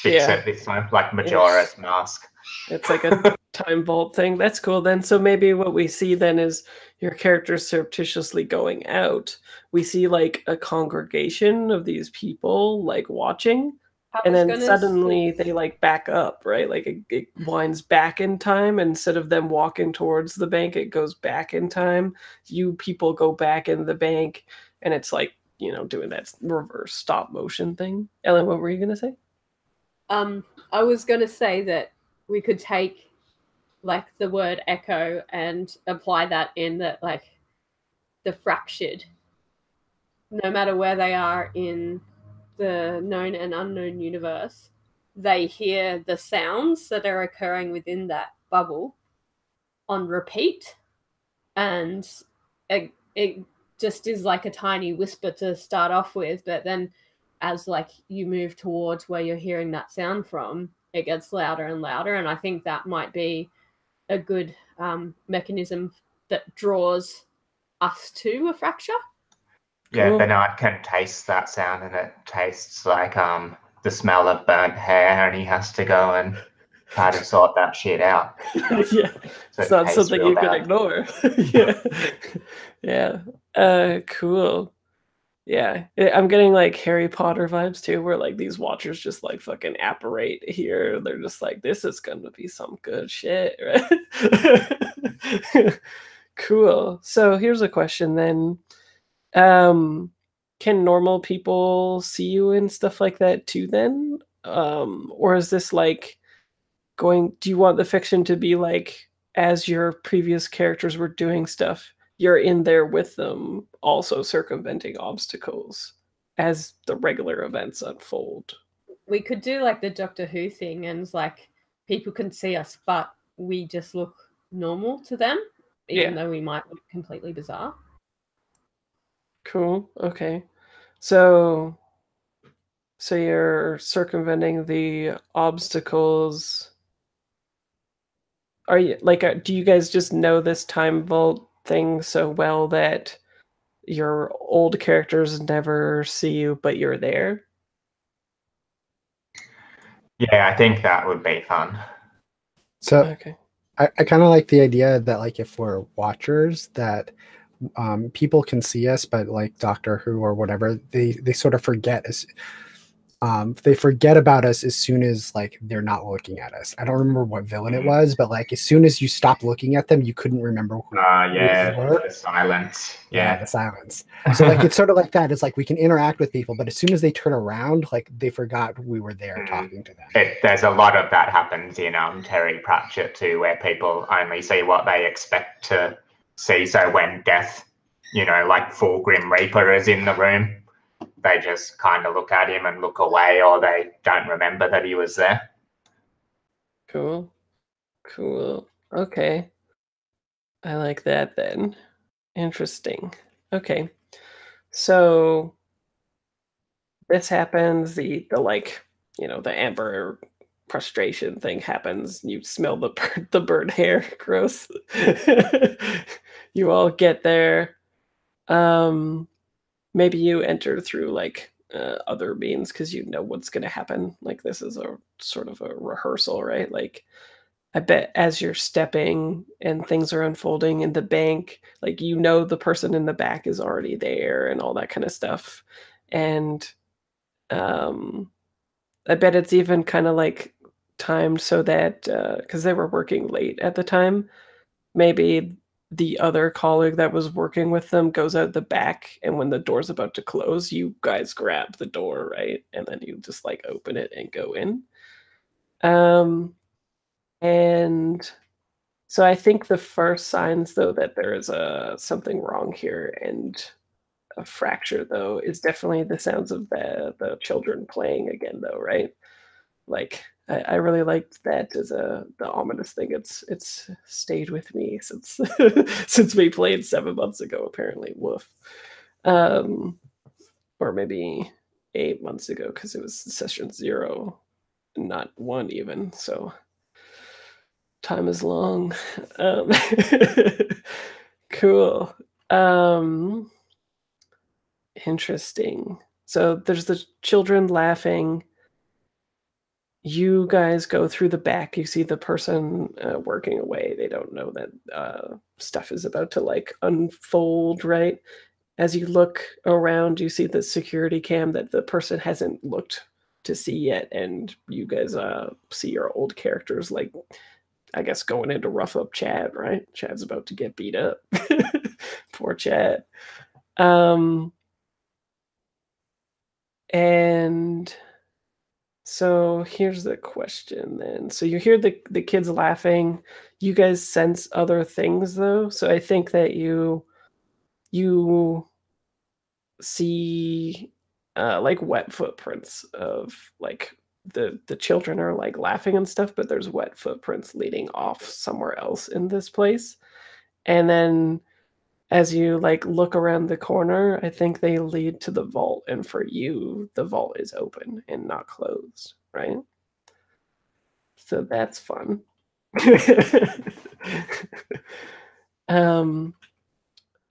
Yeah. it this time, like Majora's Mask. It's like a time vault thing. That's cool then. So maybe what we see then is your characters surreptitiously going out. We see like a congregation of these people like watching, I and was then gonna suddenly they like back up, right? Like it winds back in time. Instead of them walking towards the bank, it goes back in time. You people go back in the bank, and it's like, doing that reverse stop motion thing. Ellen, what were you gonna say? I was gonna say that we could take like the word echo and apply that in that, like the fractured, no matter where they are in the known and unknown universe, they hear the sounds that are occurring within that bubble on repeat, and it just is like a tiny whisper to start off with, but then as like you move towards where you're hearing that sound from, it gets louder and louder, and I think that might be a good mechanism that draws us to a fracture. Yeah, Cool. Bernard can taste that sound, and it tastes like the smell of burnt hair, and he has to go and try to sort that shit out. Yeah, So it's it not tastes something real you can bad. ignore. Yeah, yeah. Cool. Yeah, I'm getting like Harry Potter vibes too, where like these watchers just like fucking apparate here. They're just like, this is gonna be some good shit, right? Cool. So here's a question then. Can normal people see you and stuff like that too then? Or is this like do you want the fiction to be like, as your previous characters were doing stuff, you're in there with them, also circumventing obstacles as the regular events unfold? We could do like the Doctor Who thing, and like people can see us, but we just look normal to them, even though we might look completely bizarre. Cool. Okay. So you're circumventing the obstacles. Are you like, do you guys just know this time vault thing so well that your old characters never see you, but you're there? Yeah, I think that would be fun. So Okay. I kind of like the idea that like if we're watchers, that people can see us, but like Doctor Who or whatever, they sort of forget us. They forget about us as soon as like they're not looking at us. I don't remember what villain it was, but like as soon as you stopped looking at them, you couldn't remember who Yeah, they were. the silence. Yeah, the silence. So like it's sort of like that. It's like we can interact with people, but as soon as they turn around, like they forgot we were there talking to them. There's a lot of that happens in Terry Pratchett too, where people only see what they expect to see. So when death, like full Grim Reaper is in the room, they just kind of look at him and look away, or they don't remember that he was there. Cool. Cool. Okay. I like that then. Interesting. Okay. So this happens, the like, the amber frustration thing happens. You smell the bird hair. Gross. You all get there. Maybe you enter through like other means because you know what's going to happen. Like this is a sort of a rehearsal, right? Like I bet as you're stepping and things are unfolding in the bank, like the person in the back is already there and all that kind of stuff. And um, I bet it's even kind of like timed so that because they were working late at the time, maybe the other colleague that was working with them goes out the back, and when the door's about to close, you guys grab the door, right? And then you just like open it and go in. And so I think the first signs, though, that there is something wrong here and a fracture, though, is definitely the sounds of the children playing again, though, right? Like I really liked that as the ominous thing. It's stayed with me since since we played 7 months ago, apparently. Woof. Or maybe 8 months ago, because it was session 0, not 1 even. So time is long. Cool. Interesting. So there's the children laughing. You guys go through the back. You see the person working away. They don't know that stuff is about to like unfold, right? As you look around, you see the security cam that the person hasn't looked to see yet, and you guys see your old characters, like, I guess, going in to rough up Chad, right? Chad's about to get beat up. Poor Chad. And so here's the question then. So you hear the kids laughing. You guys sense other things, though. So I think that you see like wet footprints of like the children are like laughing and stuff, but there's wet footprints leading off somewhere else in this place. And then as you like look around the corner, I think they lead to the vault, and for you the vault is open and not closed, right? So that's fun.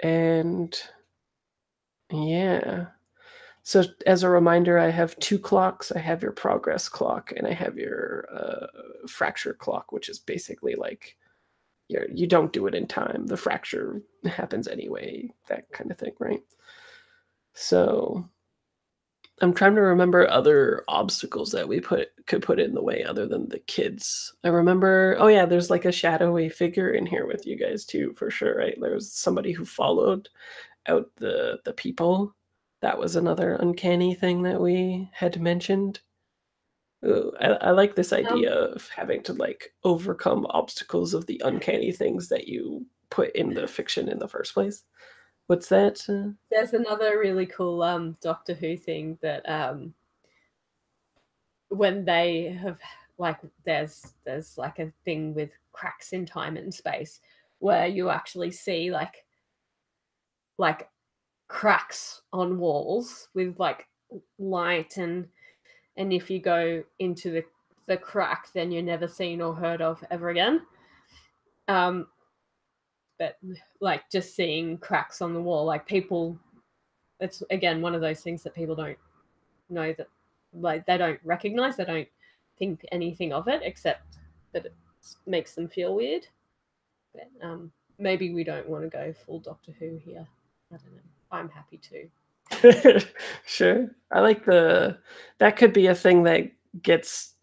And yeah. So as a reminder, I have 2 clocks. I have your progress clock, and I have your fracture clock, which is basically like you don't do it in time. The fracture happens anyway, that kind of thing, right? So I'm trying to remember other obstacles that we could put in the way other than the kids. I remember, oh yeah, there's like a shadowy figure in here with you guys too, for sure, right? There's somebody who followed out the people. That was another uncanny thing that we had mentioned. Ooh, I like this idea of having to like overcome obstacles of the uncanny things that you put in the fiction in the first place. What's that? There's another really cool Doctor Who thing that when they have like there's like a thing with cracks in time and space where you actually see like cracks on walls with like light, and if you go into the crack, then you're never seen or heard of ever again. But like just seeing cracks on the wall, like people, it's again one of those things that people don't know, that like they don't recognize, they don't think anything of it except that it makes them feel weird. But maybe we don't want to go full Doctor Who here. I don't know. I'm happy to. Sure. I like that could be a thing that gets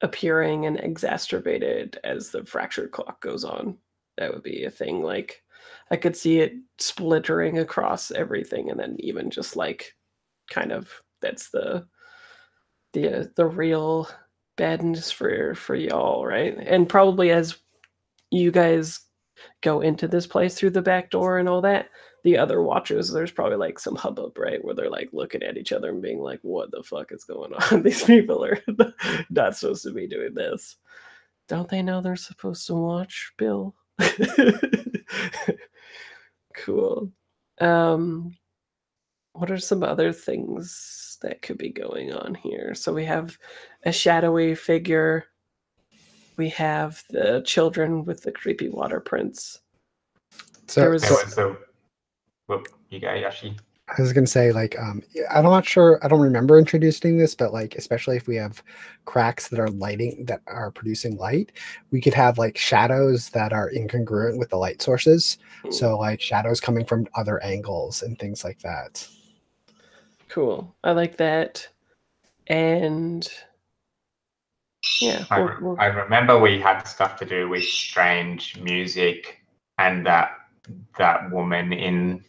appearing and exacerbated as the fractured clock goes on. That would be a thing. Like I could see it splittering across everything, and then even just like kind of that's the real badness for y'all, right? And probably as you guys go into this place through the back door and all that, the other watchers, there's probably like some hubbub, right? Where they're like looking at each other and being like, what the fuck is going on? These people are not supposed to be doing this. Don't they know they're supposed to watch, Bill? Cool. What are some other things that could be going on here? So we have a shadowy figure. We have the children with the creepy water prints. So, There was- There was the. Whoop, you go, Yoshi. I was gonna say, like, I'm not sure. I don't remember introducing this, but like, especially if we have cracks that are producing light, we could have like shadows that are incongruent with the light sources. So like shadows coming from other angles and things like that. Cool. I like that. And yeah, I remember we had stuff to do with strange music and that woman in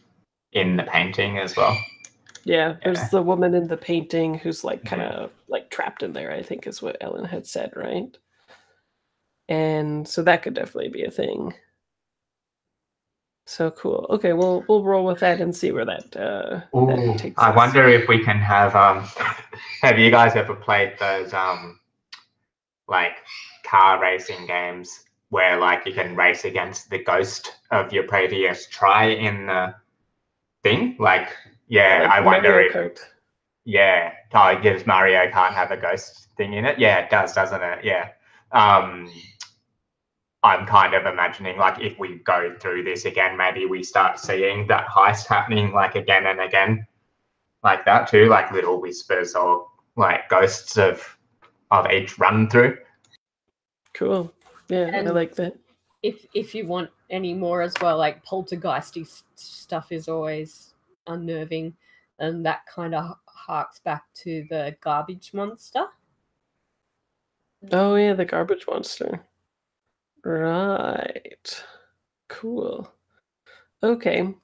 the painting as well. yeah, there's Yeah. the woman in the painting who's like kind of like trapped in there, I think is what Ellen had said, right? And so that could definitely be a thing. So cool. Okay, we'll roll with that and see where that takes I us. wonder if we can have have you guys ever played those like car racing games where like you can race against the ghost of your previous try in the thing? Like, yeah, Like I wonder Mario if Kart. yeah, I guess Mario can't have a ghost thing in it. Yeah, it does, doesn't it? Yeah. I'm kind of imagining like if we go through this again, maybe we start seeing that heist happening like again and again, like that too, like little whispers or like ghosts of each run through. Cool. Yeah, I And like that. if you want any more as well, like poltergeisty stuff is always unnerving, and that kind of harks back to the garbage monster. Oh yeah, the garbage monster. Right. Cool. Okay.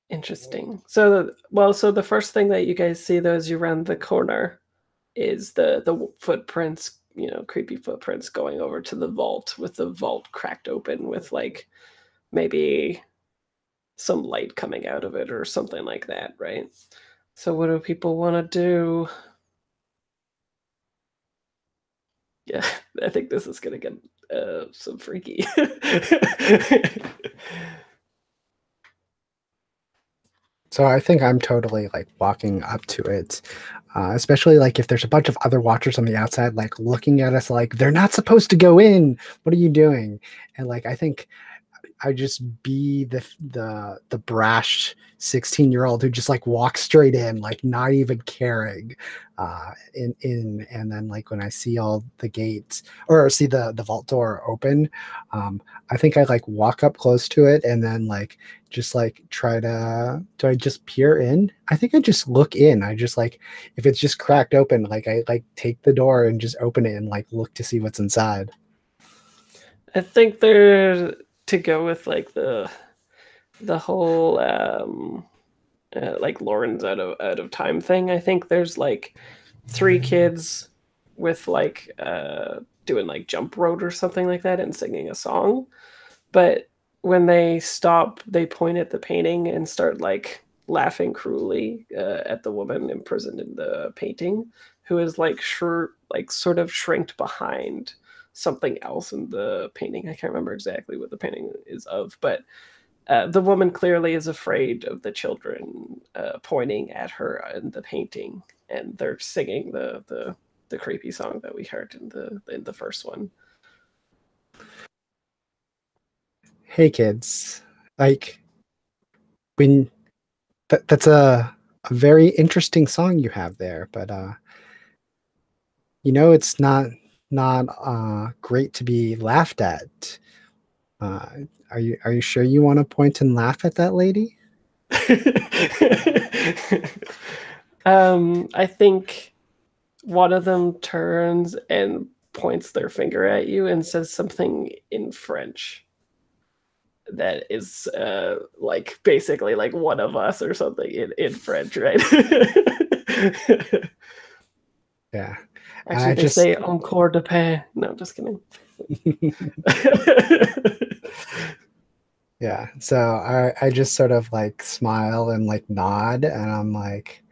Interesting. So the first thing that you guys see though as you round the corner is the footprints, creepy footprints going over to the vault, with the vault cracked open with like maybe some light coming out of it or something like that, right? So what do people want to do? Yeah, I think this is gonna get some freaky. So I think I'm totally like walking up to it, especially like if there's a bunch of other watchers on the outside, like looking at us like they're not supposed to go in. What are you doing? And like I think I just be the brash 16-year-old who just like walks straight in, like not even caring. In and then like when I see all the gates or see the vault door open, I think I like walk up close to it and then like just like do I just peer in? I think I just look in. I just like if it's just cracked open, like I like take the door and just open it and like look to see what's inside. I think they're to go with like the whole like Lauren's out of time thing. I think there's like 3 kids with like doing like jump rope or something like that and singing a song. But when they stop, they point at the painting and start like laughing cruelly at the woman imprisoned in the painting, who is like sort of shrinked behind something else in the painting. I can't remember exactly what the painting is of, but the woman clearly is afraid of the children pointing at her in the painting, and they're singing the creepy song that we heard in the first one. Hey kids, like when that's a very interesting song you have there, but it's not great to be laughed at. Are you sure you want to point and laugh at that lady? I think one of them turns and points their finger at you and says something in French that is like basically like one of us or something in French, right? Yeah. Actually, they say encore de pain. No, just kidding. Yeah. So I just sort of like smile and like nod, and I'm like,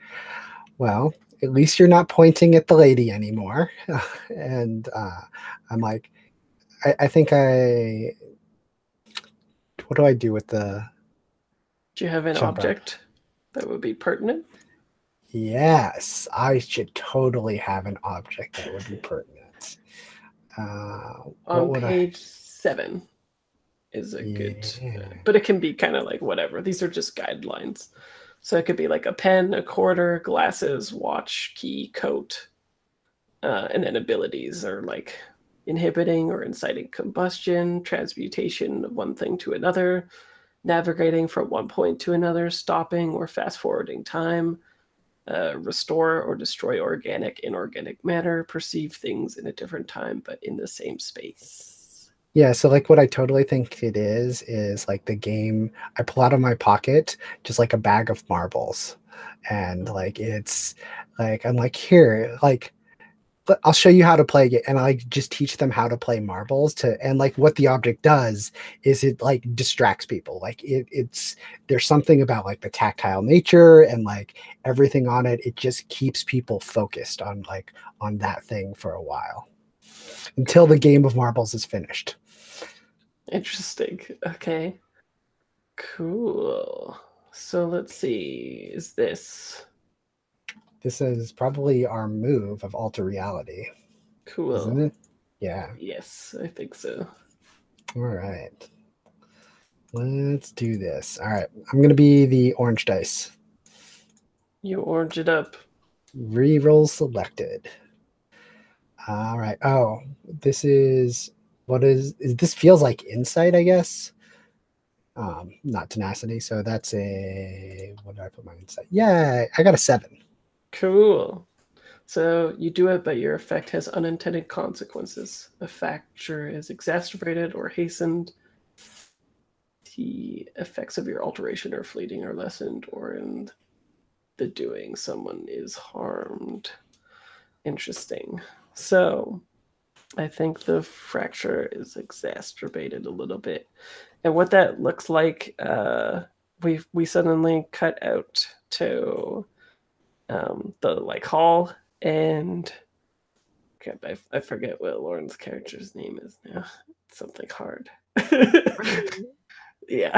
well, at least you're not pointing at the lady anymore. And I'm like, I think what do I do with the Do you have an jump up? object that would be pertinent? Yes, I should totally have an object that would be pertinent. What On would I? page 7 is a good, Yeah. but it can be kind of like whatever. These are just guidelines. So it could be like a pen, a quarter, glasses, watch, key, coat, and then abilities are like inhibiting or inciting combustion, transmutation of one thing to another, navigating from one point to another, stopping or fast forwarding time, restore or destroy organic, inorganic matter, perceive things in a different time but in the same space. Yeah, so like what I totally think it is like the game I pull out of my pocket just like a bag of marbles. And like it's like I'm like, here, like I'll show you how to play it, and I just teach them how to play marbles and like what the object does is it like distracts people. Like it's there's something about like the tactile nature and like everything on it. It just keeps people focused on that thing for a while until the game of marbles is finished. Interesting. Okay. Cool. So let's see. Is this This is probably our move of alter reality, cool? isn't it? Yeah. Yes, I think so. All right. Let's do this. All right. I'm going to be the orange dice. You orange it up. Reroll selected. All right. Oh, this is this feels like insight, I guess. Not tenacity. So that's a what did I put my insight? Yeah, I got a 7. Cool. So you do it, but your effect has unintended consequences. A factor is exacerbated or hastened. The effects of your alteration are fleeting or lessened, or in the doing, someone is harmed. Interesting. So I think the fracture is exacerbated a little bit. And what that looks like, we suddenly cut out to the like hall, and I forget what Lauren's character's name is now. It's something hard. Yeah.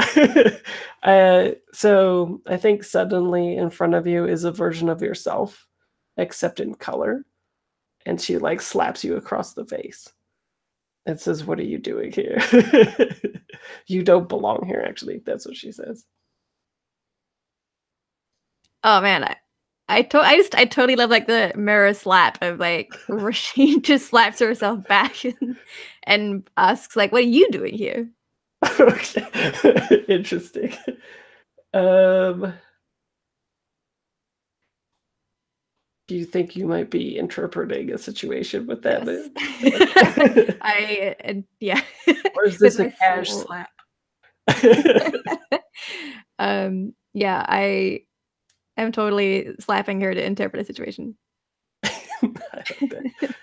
So I think suddenly in front of you is a version of yourself, except in color, and she like slaps you across the face and says, "What are you doing here? You don't belong here." Actually, that's what she says. Oh man, I totally love like the mirror slap of like Rasheen just slaps herself back and asks like, "What are you doing here?" Okay. Interesting. Do you think you might be interpreting a situation with that move? Yeah. Or is this With a my cash soul. slap? Yeah, I am totally slapping her to interpret a situation. I like that.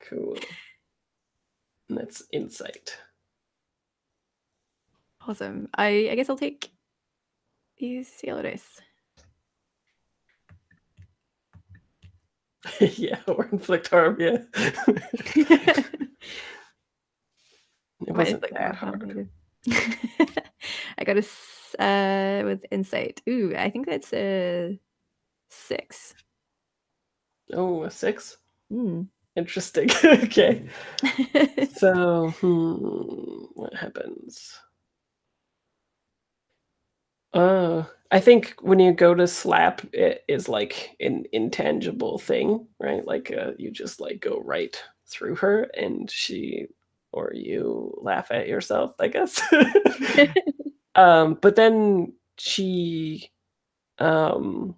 Cool. And that's insight. Awesome. I guess I'll take these yellow dice. Yeah, or inflict harm, yeah. It wasn't that hard. I got a with insight. Ooh, I think that's a 6. Oh, a 6? Mm. Interesting. Okay. So, what happens? I think when you go to slap, it is like an intangible thing, right? Like you just like go right through her, and she or you laugh at yourself, I guess. But then she, I'm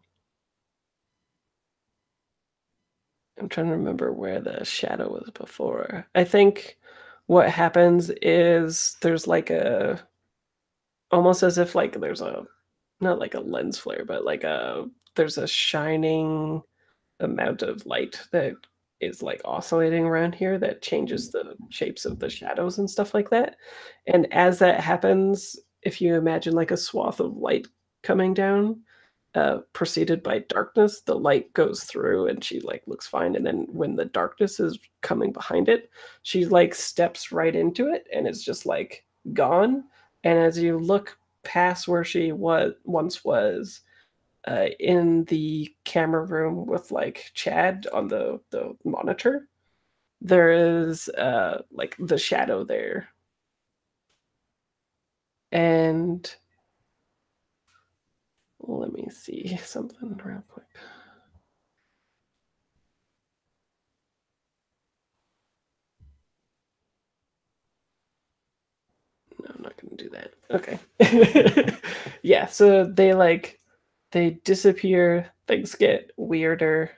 trying to remember where the shadow was before. I think what happens is there's like almost as if like there's a not like a lens flare, but like there's a shining amount of light that is like oscillating around here that changes the shapes of the shadows and stuff like that. And as that happens, if you imagine like a swath of light coming down, preceded by darkness, the light goes through and she like looks fine, and then when the darkness is coming behind it, she like steps right into it and it's just like gone. And as you look past where she once was, in the camera room with like Chad on the monitor, there is like the shadow there. And let me see something real quick. No, I'm not going to do that. Okay. Yeah, so they disappear, things get weirder.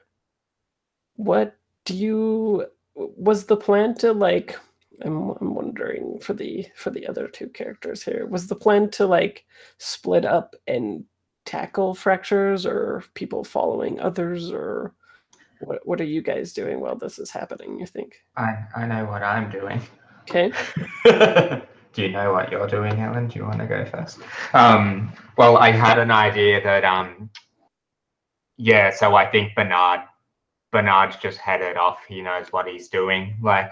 What do you was the plan to like I'm wondering for the other two characters here. Was the plan to like split up and tackle fractures, or people following others, or what are you guys doing while this is happening, you think? I know what I'm doing. Okay. Do you know what you're doing, Helen? Do you want to go first? Well, I had an idea that yeah, so I think Bernard's just headed off. He knows what he's doing, like,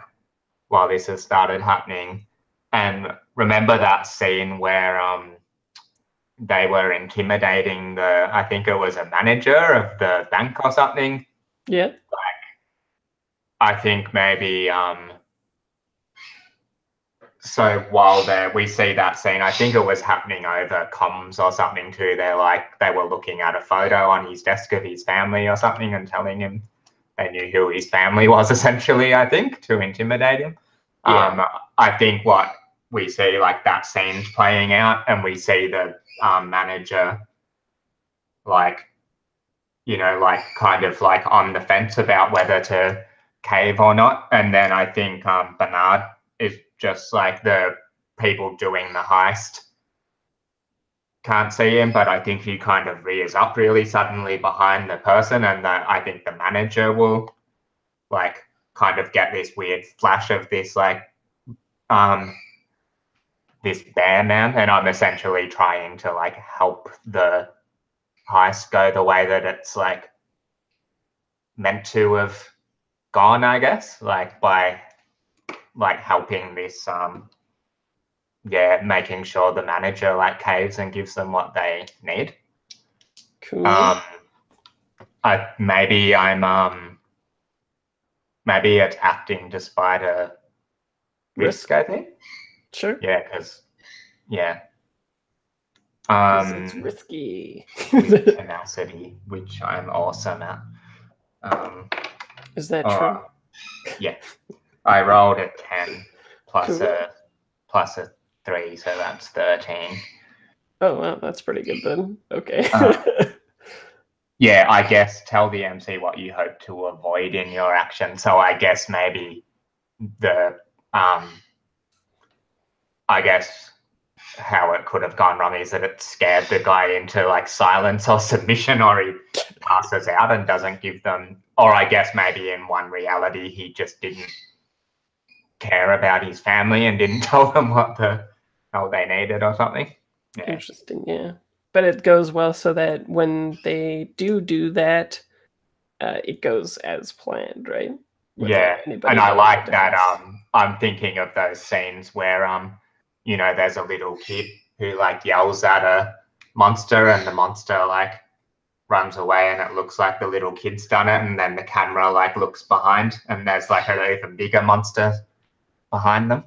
while this has started happening. And remember that scene where they were intimidating I think it was a manager of the bank or something. Yeah. Like, I think maybe so while we see that scene, I think it was happening over comms or something too. They were looking at a photo on his desk of his family or something and telling him they knew who his family was, essentially, I think, to intimidate him. Yeah. I think what we see, like, that scene's playing out, and we see the manager, like, you know, like, kind of like on the fence about whether to cave or not. And then I think Bernard is just like the people doing the heist can't see him, but I think he kind of rears up really suddenly behind the person, and I think the manager will like kind of get this weird flash of this like this bear man, and I'm essentially trying to like help the heist go the way that it's like meant to have gone, I guess, like by like helping this yeah, making sure the manager like caves and gives them what they need. Cool. Maybe maybe it's acting despite a risk, I think. Sure. Yeah, because yeah. 'Cause it's risky. With tenacity, which I'm awesome at. Is that true? Yeah. I rolled a 10 plus Cool. a 3, so that's 13. Oh wow, that's pretty good then. Okay. Yeah, I guess tell the MC what you hope to avoid in your action. So I guess maybe the I guess how it could have gone wrong is that it scared the guy into like silence or submission, or he passes out and doesn't give them, or I guess maybe in one reality he just didn't care about his family and didn't tell them what the hell they needed or something. Yeah. Interesting, yeah. But it goes well so that when they do that, it goes as planned, right? Yeah, and I like that. I'm thinking of those scenes where you know, there's a little kid who like yells at a monster, and the monster like runs away, and it looks like the little kid's done it, and then the camera like looks behind, and there's like an even bigger monster behind them.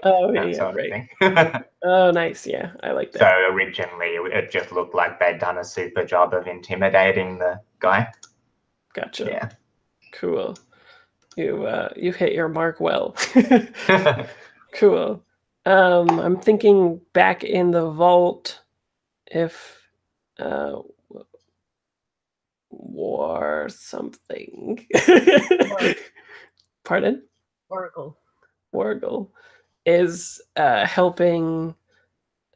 Oh that yeah, sort of right. thing. Oh nice, yeah, I like that. So originally it just looked like they'd done a super job of intimidating the guy. Gotcha. Yeah. Cool. You hit your mark well. Cool. I'm thinking back in the vault, if war something. Pardon? Oracle. Wargle is helping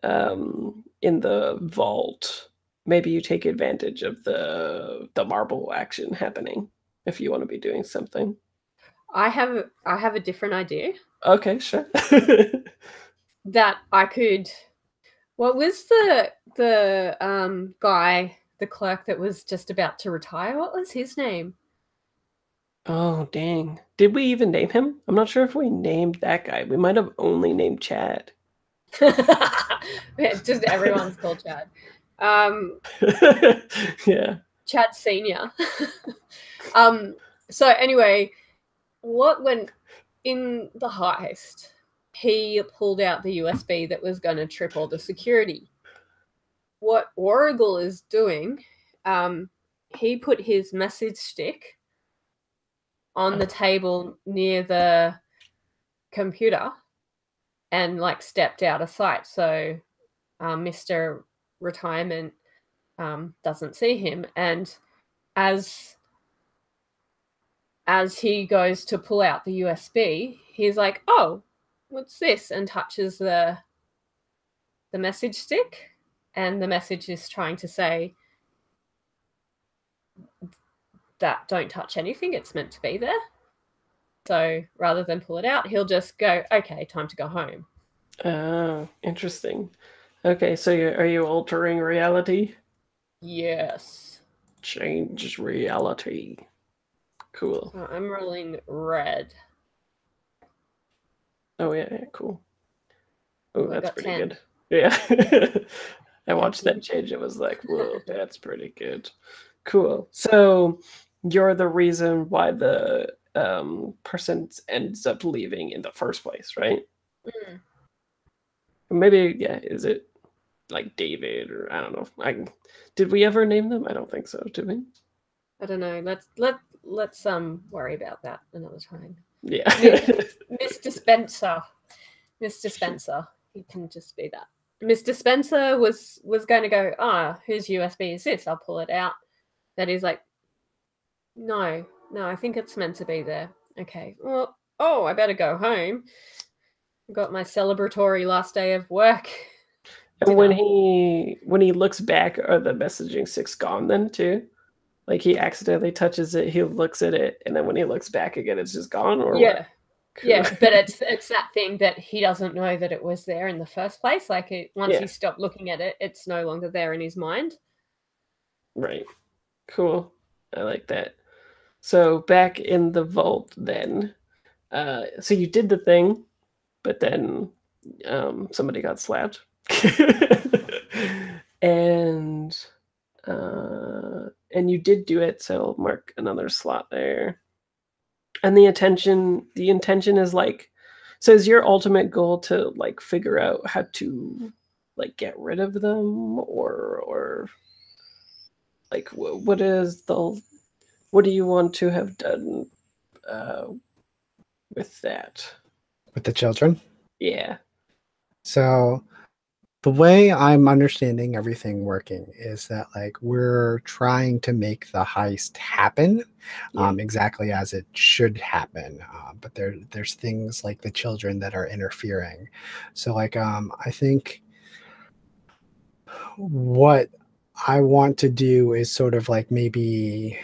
in the vault. Maybe you take advantage of the marble action happening if you want to be doing something. I have a different idea. Okay, sure. That I could What was the guy, the clerk that was just about to retire? What was his name? Oh, dang. Did we even name him? I'm not sure if we named that guy. We might have only named Chad. Just everyone's called Chad. Yeah. Chad Senior. So anyway, what when in the heist, he pulled out the USB that was going to trip all the security. What Oracle is doing, he put his message stick on the table near the computer and like stepped out of sight. So Mr. Retirement doesn't see him. And as he goes to pull out the USB, he's like, "Oh, what's this?" and touches the message stick, and the message is trying to say that don't touch anything, it's meant to be there. So rather than pull it out, he'll just go, "Okay, time to go home." Oh, interesting. Okay, so are you altering reality? Yes. Change reality. Cool. So I'm rolling red. Oh yeah, cool. Oh, I that's got pretty 10. good. Yeah. I watched you. that change. It was like, whoa, that's pretty good. Cool. So you're the reason why the person ends up leaving in the first place, right? Mm. Maybe, yeah, is it like David or I don't know. Did we ever name them? I don't think so, did we? I don't know. Let's worry about that another time. Yeah. Mr. Spencer. Mr. Spencer. He can just be that. Mr. Spencer was going to go, whose USB is this? I'll pull it out. That he's like, no, I think it's meant to be there. Okay. Well, I better go home. Got my celebratory last day of work. And when he looks back, are the messaging sticks gone then too? Like he accidentally touches it, he looks at it, and then when he looks back again, it's just gone, or yeah. what? Cool. Yeah, but it's that thing that he doesn't know that it was there in the first place. Like once he stopped looking at it, it's no longer there in his mind. Right. Cool. I like that. So back in the vault then. So you did the thing, but then somebody got slapped. and you did do it, so I'll mark another slot there. And the intention is like, so is your ultimate goal to like figure out how to like get rid of them, or like what do you want to have done with that? With the children? Yeah. So the way I'm understanding everything working is that like we're trying to make the heist happen exactly as it should happen, but there's things like the children that are interfering. So like I think what I want to do is sort of like maybe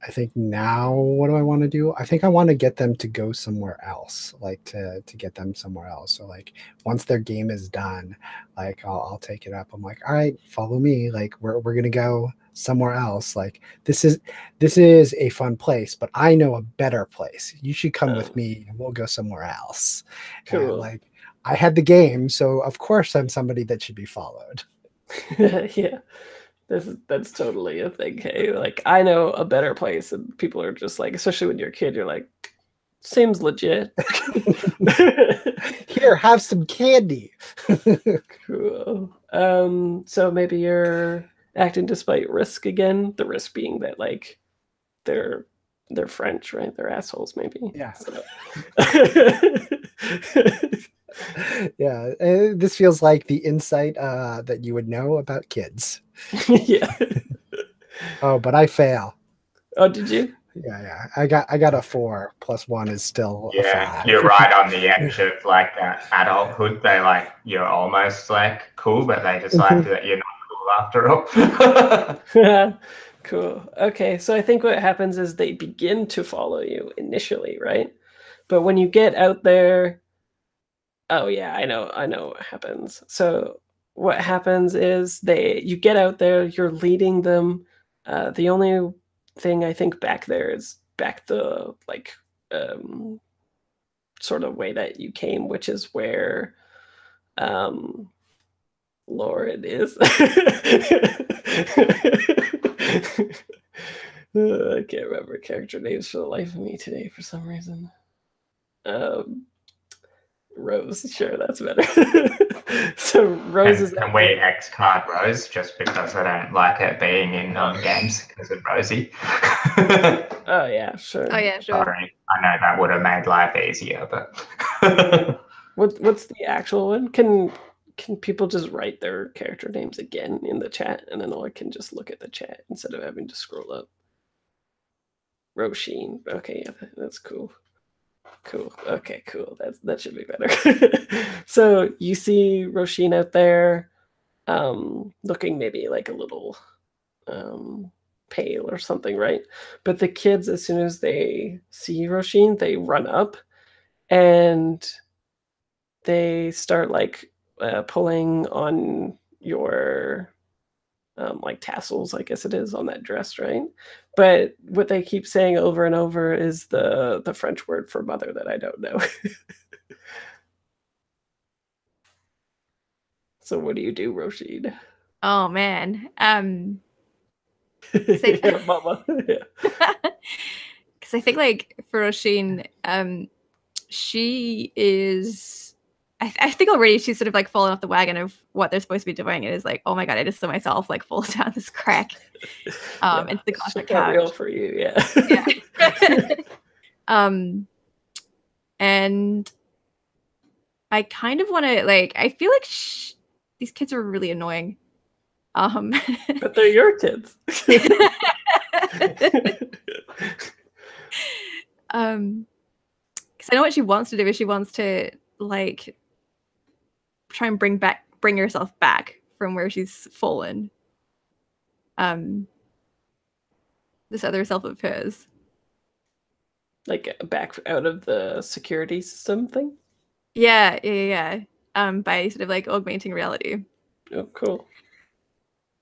I think now what do I want to do? I think I want to get them to go somewhere else, like to get them somewhere else. So like once their game is done, like I'll take it up. I'm like, all right, follow me. Like we're gonna go somewhere else. Like this is a fun place, but I know a better place. You should come with me and we'll go somewhere else. Cool. And like I had the game, so of course I'm somebody that should be followed. Yeah. That's totally a thing. Hey, like I know a better place, and people are just like, especially when you're a kid, you're like, seems legit. Here, have some candy. Cool. So maybe you're acting despite risk again. The risk being that like they're French, right? They're assholes, maybe. Yeah. So. Yeah, this feels like the insight that you would know about kids. Yeah. Oh, but I fail. Oh, did you? Yeah. I got a 4 plus 1 is still a 5. You're right on the edge of like adulthood. They like you're almost like cool, but they decide that you're not cool after all. Cool. Okay, so I think what happens is they begin to follow you initially, right? But when you get out there, Oh yeah, I know what happens. So what happens is you get out there, you're leading them. The only thing I think back there is back the like sort of way that you came, which is where um Lauren is. I can't remember character names for the life of me today for some reason. Rose, sure, that's better. So Rose is Can we X card Rose just because I don't like it being in games because of Rosie? Oh yeah, sure. Oh yeah, sure. Sorry, I know that would have made life easier, but What's the actual one? Can people just write their character names again in the chat, and then I can just look at the chat instead of having to scroll up? Roisin. Okay, yeah, that's cool. Cool. Okay, cool. That should be better. So you see Roisin out there, looking maybe like a little pale or something, right? But the kids, as soon as they see Roisin, they run up and they start like pulling on your like tassels, I guess it is, on that dress, right? But what they keep saying over and over is the French word for mother that I don't know. So what do you do, Roisin? Oh man. Yeah, mama. Yeah. Because I think like for Roisin, she is. I think already she's sort of like fallen off the wagon of what they're supposed to be doing. It is like, oh my god, I just saw myself like fall down this crack into the cosmic couch. Real for you, yeah. Yeah. And I kind of want to like. I feel like these kids are really annoying. But they're your kids. Because I know what she wants to do is she wants to like try and bring herself back from where she's fallen. This other self of hers, like back out of the security system thing. Yeah. By sort of like augmenting reality. Oh, cool.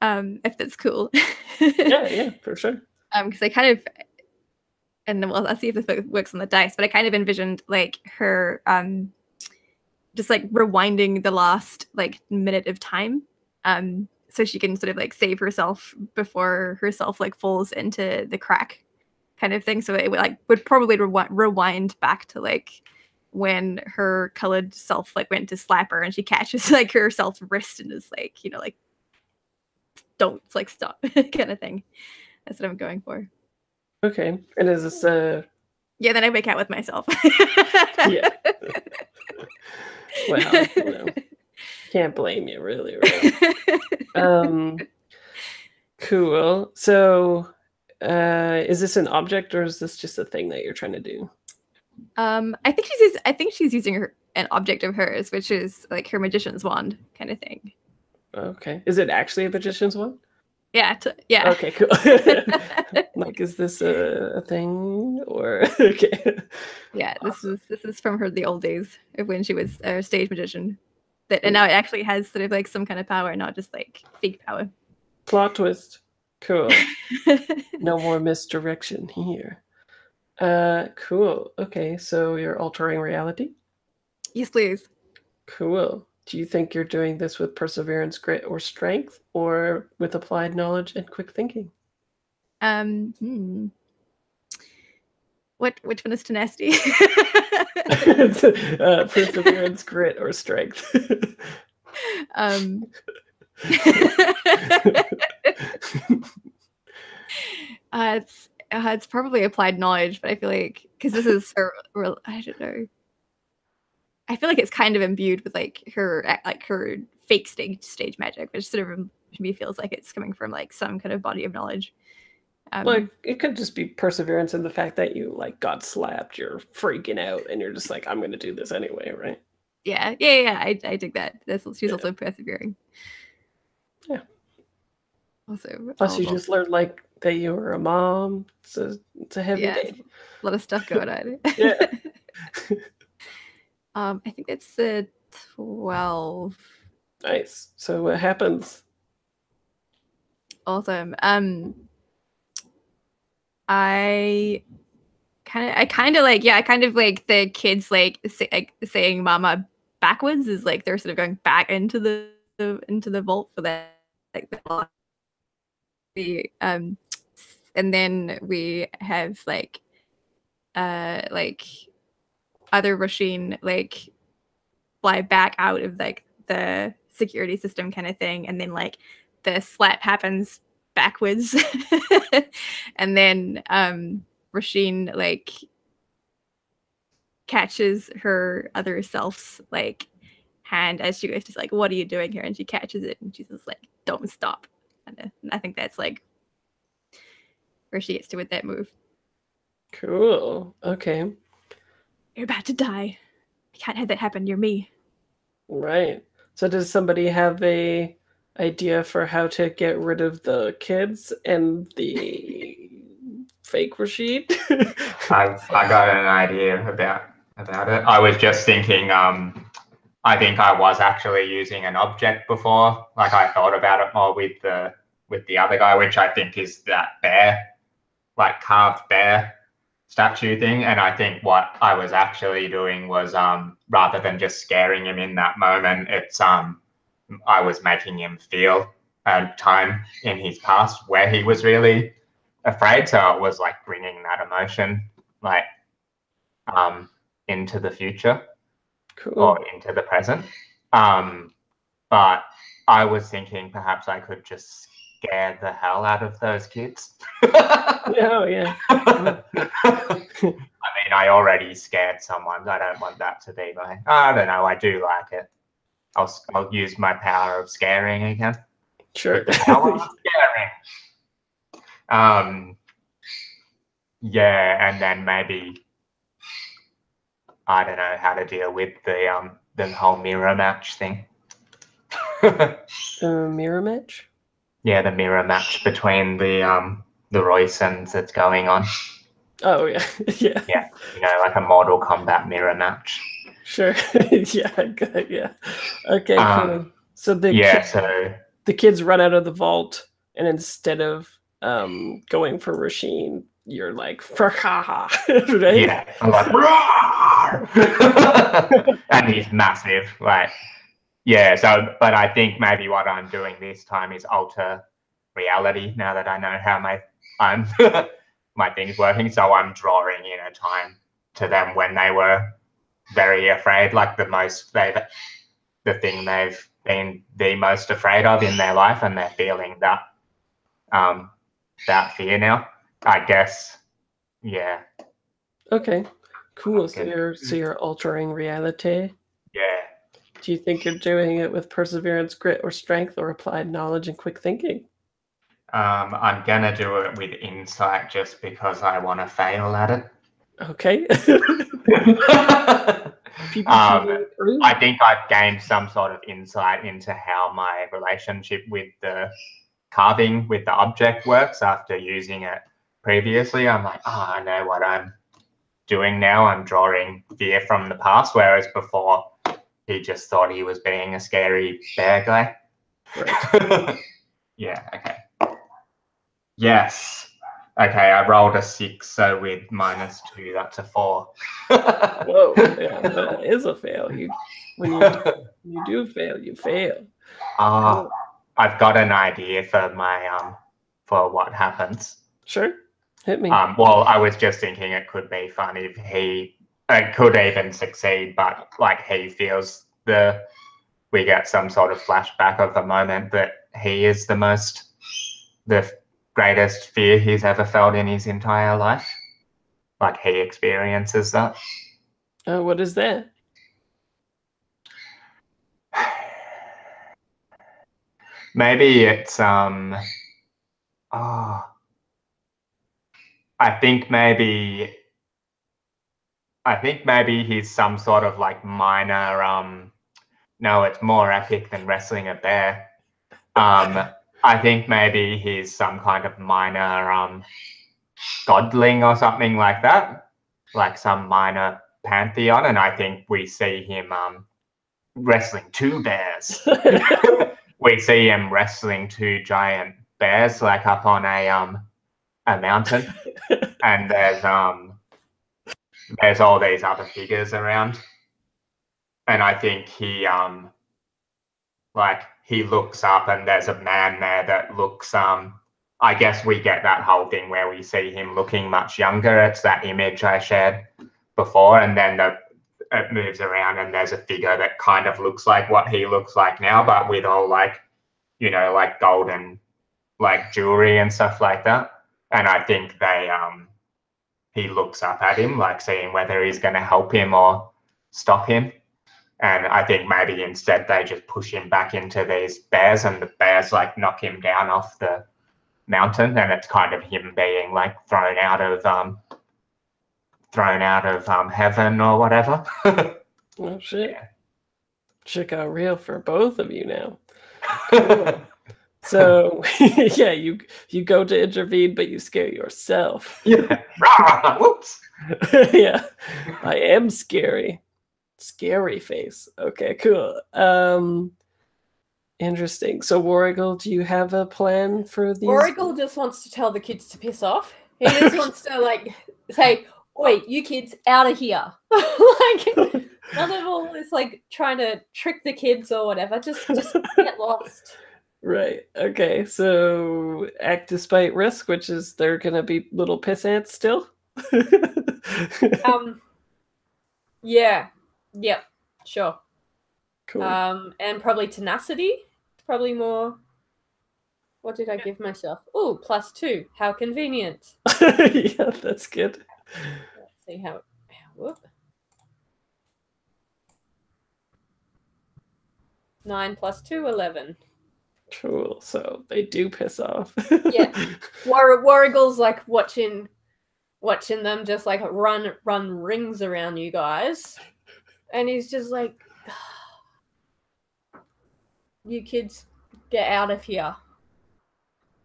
If that's cool. Yeah, for sure. Because I kind of, and well, I'll see if this works on the dice, but I kind of envisioned like her just like rewinding the last like minute of time, so she can sort of like save herself before herself like falls into the crack, kind of thing. So it would probably rewind back to like when her colored self like went to slap her and she catches like herself wrist and is like, you know, like don't like stop kind of thing. That's what I'm going for. Okay. And is this yeah, then I make out with myself. Yeah. Well, you know, can't blame you, really. Cool. So, is this an object or is this just a thing that you're trying to do? I think she's using an object of hers, which is like her magician's wand kind of thing. Okay. Is it actually a magician's wand? Yeah. Yeah. Okay, cool. Like, is this a thing or okay? Yeah, awesome. This is from her the old days of when she was a stage magician. And now it actually has sort of like some kind of power, not just like fake power. Plot twist. Cool. No more misdirection here. Cool. Okay, so you're altering reality? Yes, please. Cool. Do you think you're doing this with perseverance, grit, or strength, or with applied knowledge and quick thinking? Which one is tenacity? Perseverance, grit, or strength. It's probably applied knowledge, but I feel like because this is her, I don't know. I feel like it's kind of imbued with like her fake stage magic, which sort of to me feels like it's coming from like some kind of body of knowledge. Well, it could just be perseverance in the fact that you like got slapped, you're freaking out, and you're just like, I'm going to do this anyway, right? Yeah. I dig that. She's also persevering. Yeah. Also, plus you just learned like that you were a mom. It's a heavy day. A lot of stuff going on. Yeah. I think it's the 12. Nice. So what happens? Awesome. I kind of like the kids like saying "mama" backwards is like they're sort of going back into the vault for that the and then we have like other Rasheen like fly back out of like the security system kind of thing, and then like the slap happens backwards and then Rasheen like catches her other self's like hand as she goes to like, what are you doing here? And she catches it and she's just like, don't stop. And I think that's like where she gets to with that move. Cool. Okay. You're about to die. I can't have that happen. You're me. Right. So does somebody have a idea for how to get rid of the kids and the fake Rashid? I got an idea about it. I was just thinking. I think I was actually using an object before. Like I thought about it more with the other guy, which I think is that bear, like carved bear statue thing. And I think what I was actually doing was rather than just scaring him in that moment, it's I was making him feel a time in his past where he was really afraid. So it was like bringing that emotion like into the future Cool. or into the present. But I was thinking perhaps I could just scare the hell out of those kids. Oh, yeah. I mean, I already scared someone. I don't want that to be my. I don't know. I do like it. I'll use my power of scaring again. Sure. The power of scaring. Yeah, and then maybe I don't know how to deal with the whole mirror match thing. Mirror match? Yeah, the mirror match between the Roysons that's going on. Oh, yeah. Yeah. Yeah, you know, like a Mortal Kombat mirror match. Sure. Yeah, good. Yeah. Okay, cool. So the kids run out of the vault, and instead of going for Rasheen, you're like, right? Yeah, I'm like, and he's massive, like, yeah. So, but I think maybe what I'm doing this time is alter reality. Now that I know how my thing's working, so I'm drawing in a time to them when they were very afraid, like the thing they've been the most afraid of in their life, and they're feeling that fear now, I guess. Yeah. Okay. Cool. So you're altering reality. Yeah. Do you think you're doing it with perseverance, grit, or strength, or applied knowledge and quick thinking? I'm gonna do it with insight just because I want to fail at it. Okay. I think I've gained some sort of insight into how my relationship with the carving with the object works after using it previously. I'm like, I know what I'm doing now. I'm drawing fear from the past, whereas before he just thought he was being a scary bear guy. Right. Yeah, okay. Yes. Okay, I rolled a 6, so with -2, that's a 4. Whoa, yeah, that is a fail. When you do fail, you fail. Cool. I've got an idea for my for what happens. Sure, hit me. Well, I was just thinking it could be fun if it could even succeed, but like he feels we get some sort of flashback of the moment that he is the greatest fear he's ever felt in his entire life. Like he experiences that. What is that? Maybe it's I think maybe he's some sort of like minor no, it's more epic than wrestling a bear. I think maybe he's some kind of minor godling or something like that, like some minor pantheon, and I think we see him wrestling two bears. We see him wrestling two giant bears like up on a mountain, and there's all these other figures around, and I think he looks up and there's a man there that looks I guess we get that whole thing where we see him looking much younger. It's that image I shared before, and then it moves around and there's a figure that kind of looks like what he looks like now, but with all like, you know, like golden like jewelry and stuff like that. And I think he looks up at him, like seeing whether he's going to help him or stop him. And I think maybe instead they just push him back into these bears, and the bears like knock him down off the mountain, and it's kind of him being like thrown out of heaven or whatever. Oh shit! Yeah. Shit got real for both of you now. Cool. So yeah, you go to intervene, but you scare yourself. Yeah. Whoops. Yeah, I am scary. Scary face. Okay, cool. Interesting. So Warrigal, do you have a plan for these? Warrigal just wants to tell the kids to piss off. He just wants to like say, "Oi, you kids, out of here!" Like none of all this like trying to trick the kids or whatever. Just get lost. Right. Okay. So act despite risk, which is they're gonna be little piss ants still. Yeah. Yep. Sure. Cool. And probably tenacity. Probably more. What did I give myself? Oh, +2. How convenient. Yeah, that's good. Let's see how. Whoop. 9 + 2, 11. Cool. So they do piss off. Yeah. Warrigal's like watching them just like run rings around you guys, and he's just like, "You kids, get out of here."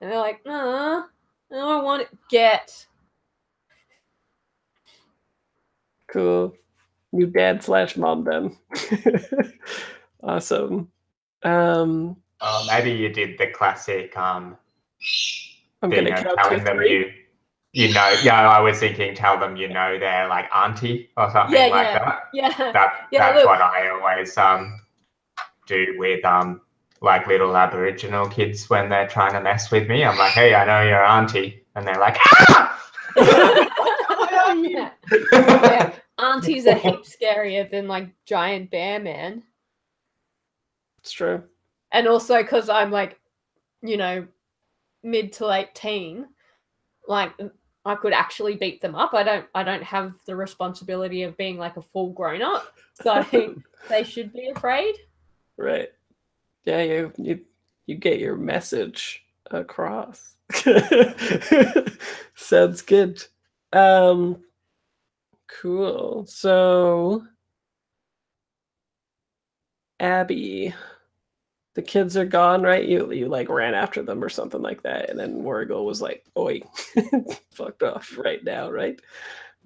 And they're like, "No, I don't want to get." Cool. You dad/mom them. Awesome. Maybe you did the classic I'm thing gonna of count telling to them 3. you know. Yeah, I was thinking tell them you know they're like auntie or something that. Yeah. That's look. what I always do with like little Aboriginal kids when they're trying to mess with me. I'm like, "Hey, I know your auntie," and they're like, "Ah!" Yeah. Aunties are heaps scarier than like giant bear man. It's true. And also because I'm like, you know, mid to late teen, like I could actually beat them up. I don't have the responsibility of being like a full grown up, so they should be afraid. Right. Yeah, you get your message across. Sounds good. Cool. So Abby, the kids are gone, right? You like ran after them or something like that, and then Warrigal was like, "Oi, fucked off right now," right?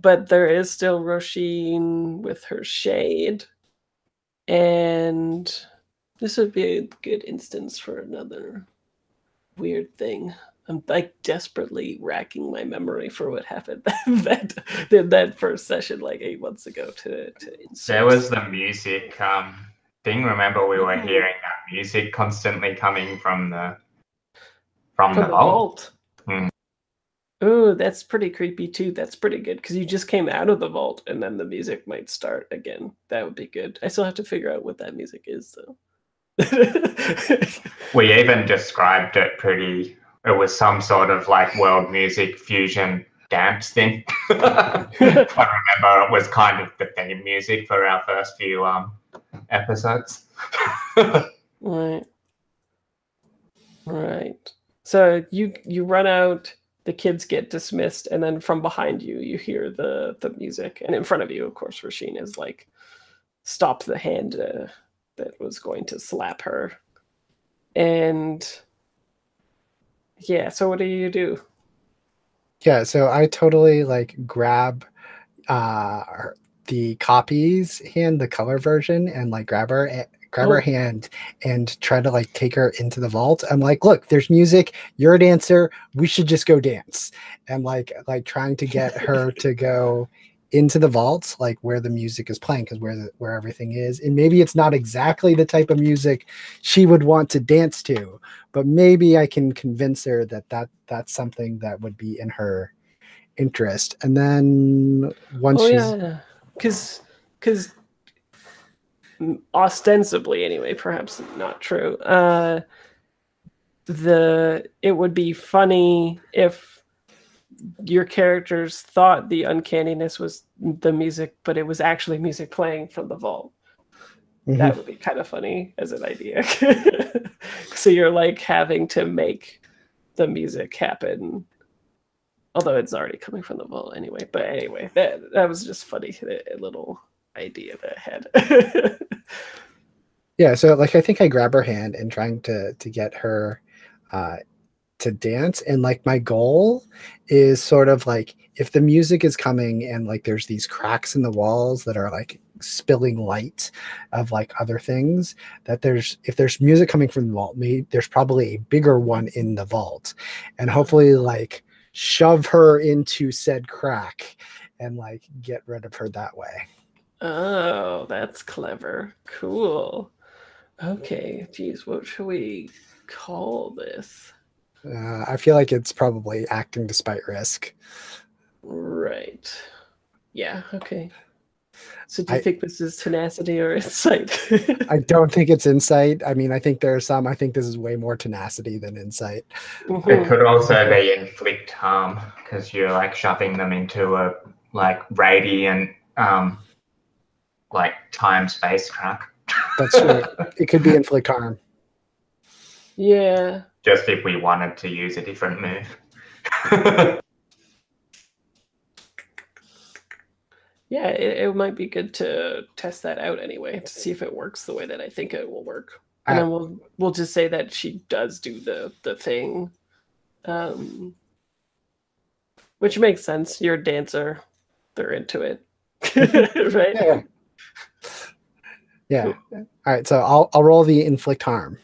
But there is still Roisin with her shade, and this would be a good instance for another weird thing. I'm like desperately racking my memory for what happened that first session like 8 months ago to insert. There was the music thing. Remember we were hearing that music constantly coming from the vault. Oh, that's pretty creepy too. That's pretty good because you just came out of the vault and then the music might start again. That would be good. I still have to figure out what that music is though. We even described it it was some sort of like world music fusion dance thing. I remember it was kind of the theme music for our first few episodes. Right. So you run out, the kids get dismissed, and then from behind you hear the music, and in front of you, of course, Roisin is like stopped the hand that was going to slap her. And yeah, so what do? Yeah, so I totally like grab the copies hand, the color version, and like grab her hand and try to like take her into the vault. I'm like, look, there's music. You're a dancer. We should just go dance. And like trying to get her to go into the vault, like where the music is playing, because where everything is. And maybe it's not exactly the type of music she would want to dance to, but maybe I can convince her that's something that would be in her interest. And then once she's because ostensibly anyway, perhaps not true, it would be funny if your characters thought the uncanniness was the music, but it was actually music playing from the vault. That would be kind of funny as an idea. So you're like having to make the music happen, although it's already coming from the vault anyway. But anyway, that was just funny, a little idea that I had. Yeah, so like I think I grab her hand and trying to get her to dance, and like my goal is sort of like if the music is coming and like there's these cracks in the walls that are like spilling light of like other things, that if there's music coming from the vault, maybe there's probably a bigger one in the vault, and hopefully like shove her into said crack and like get rid of her that way. Oh, that's clever. Cool. Okay, geez, what should we call this? I feel like it's probably acting despite risk. Right. Yeah, okay. So do you think this is tenacity or insight? I don't think it's insight. I mean, I think there are some. I think this is way more tenacity than insight. It could also be inflict harm because you're like shoving them into a like radiant like time-space crack. That's true. It could be inflict harm. Yeah. Just if we wanted to use a different move. Yeah, it might be good to test that out anyway, to see if it works the way that I think it will work. And then we'll just say that she does do the thing. Which makes sense. You're a dancer. They're into it. Right? Yeah. Yeah. Cool. All right, so I'll roll the inflict harm.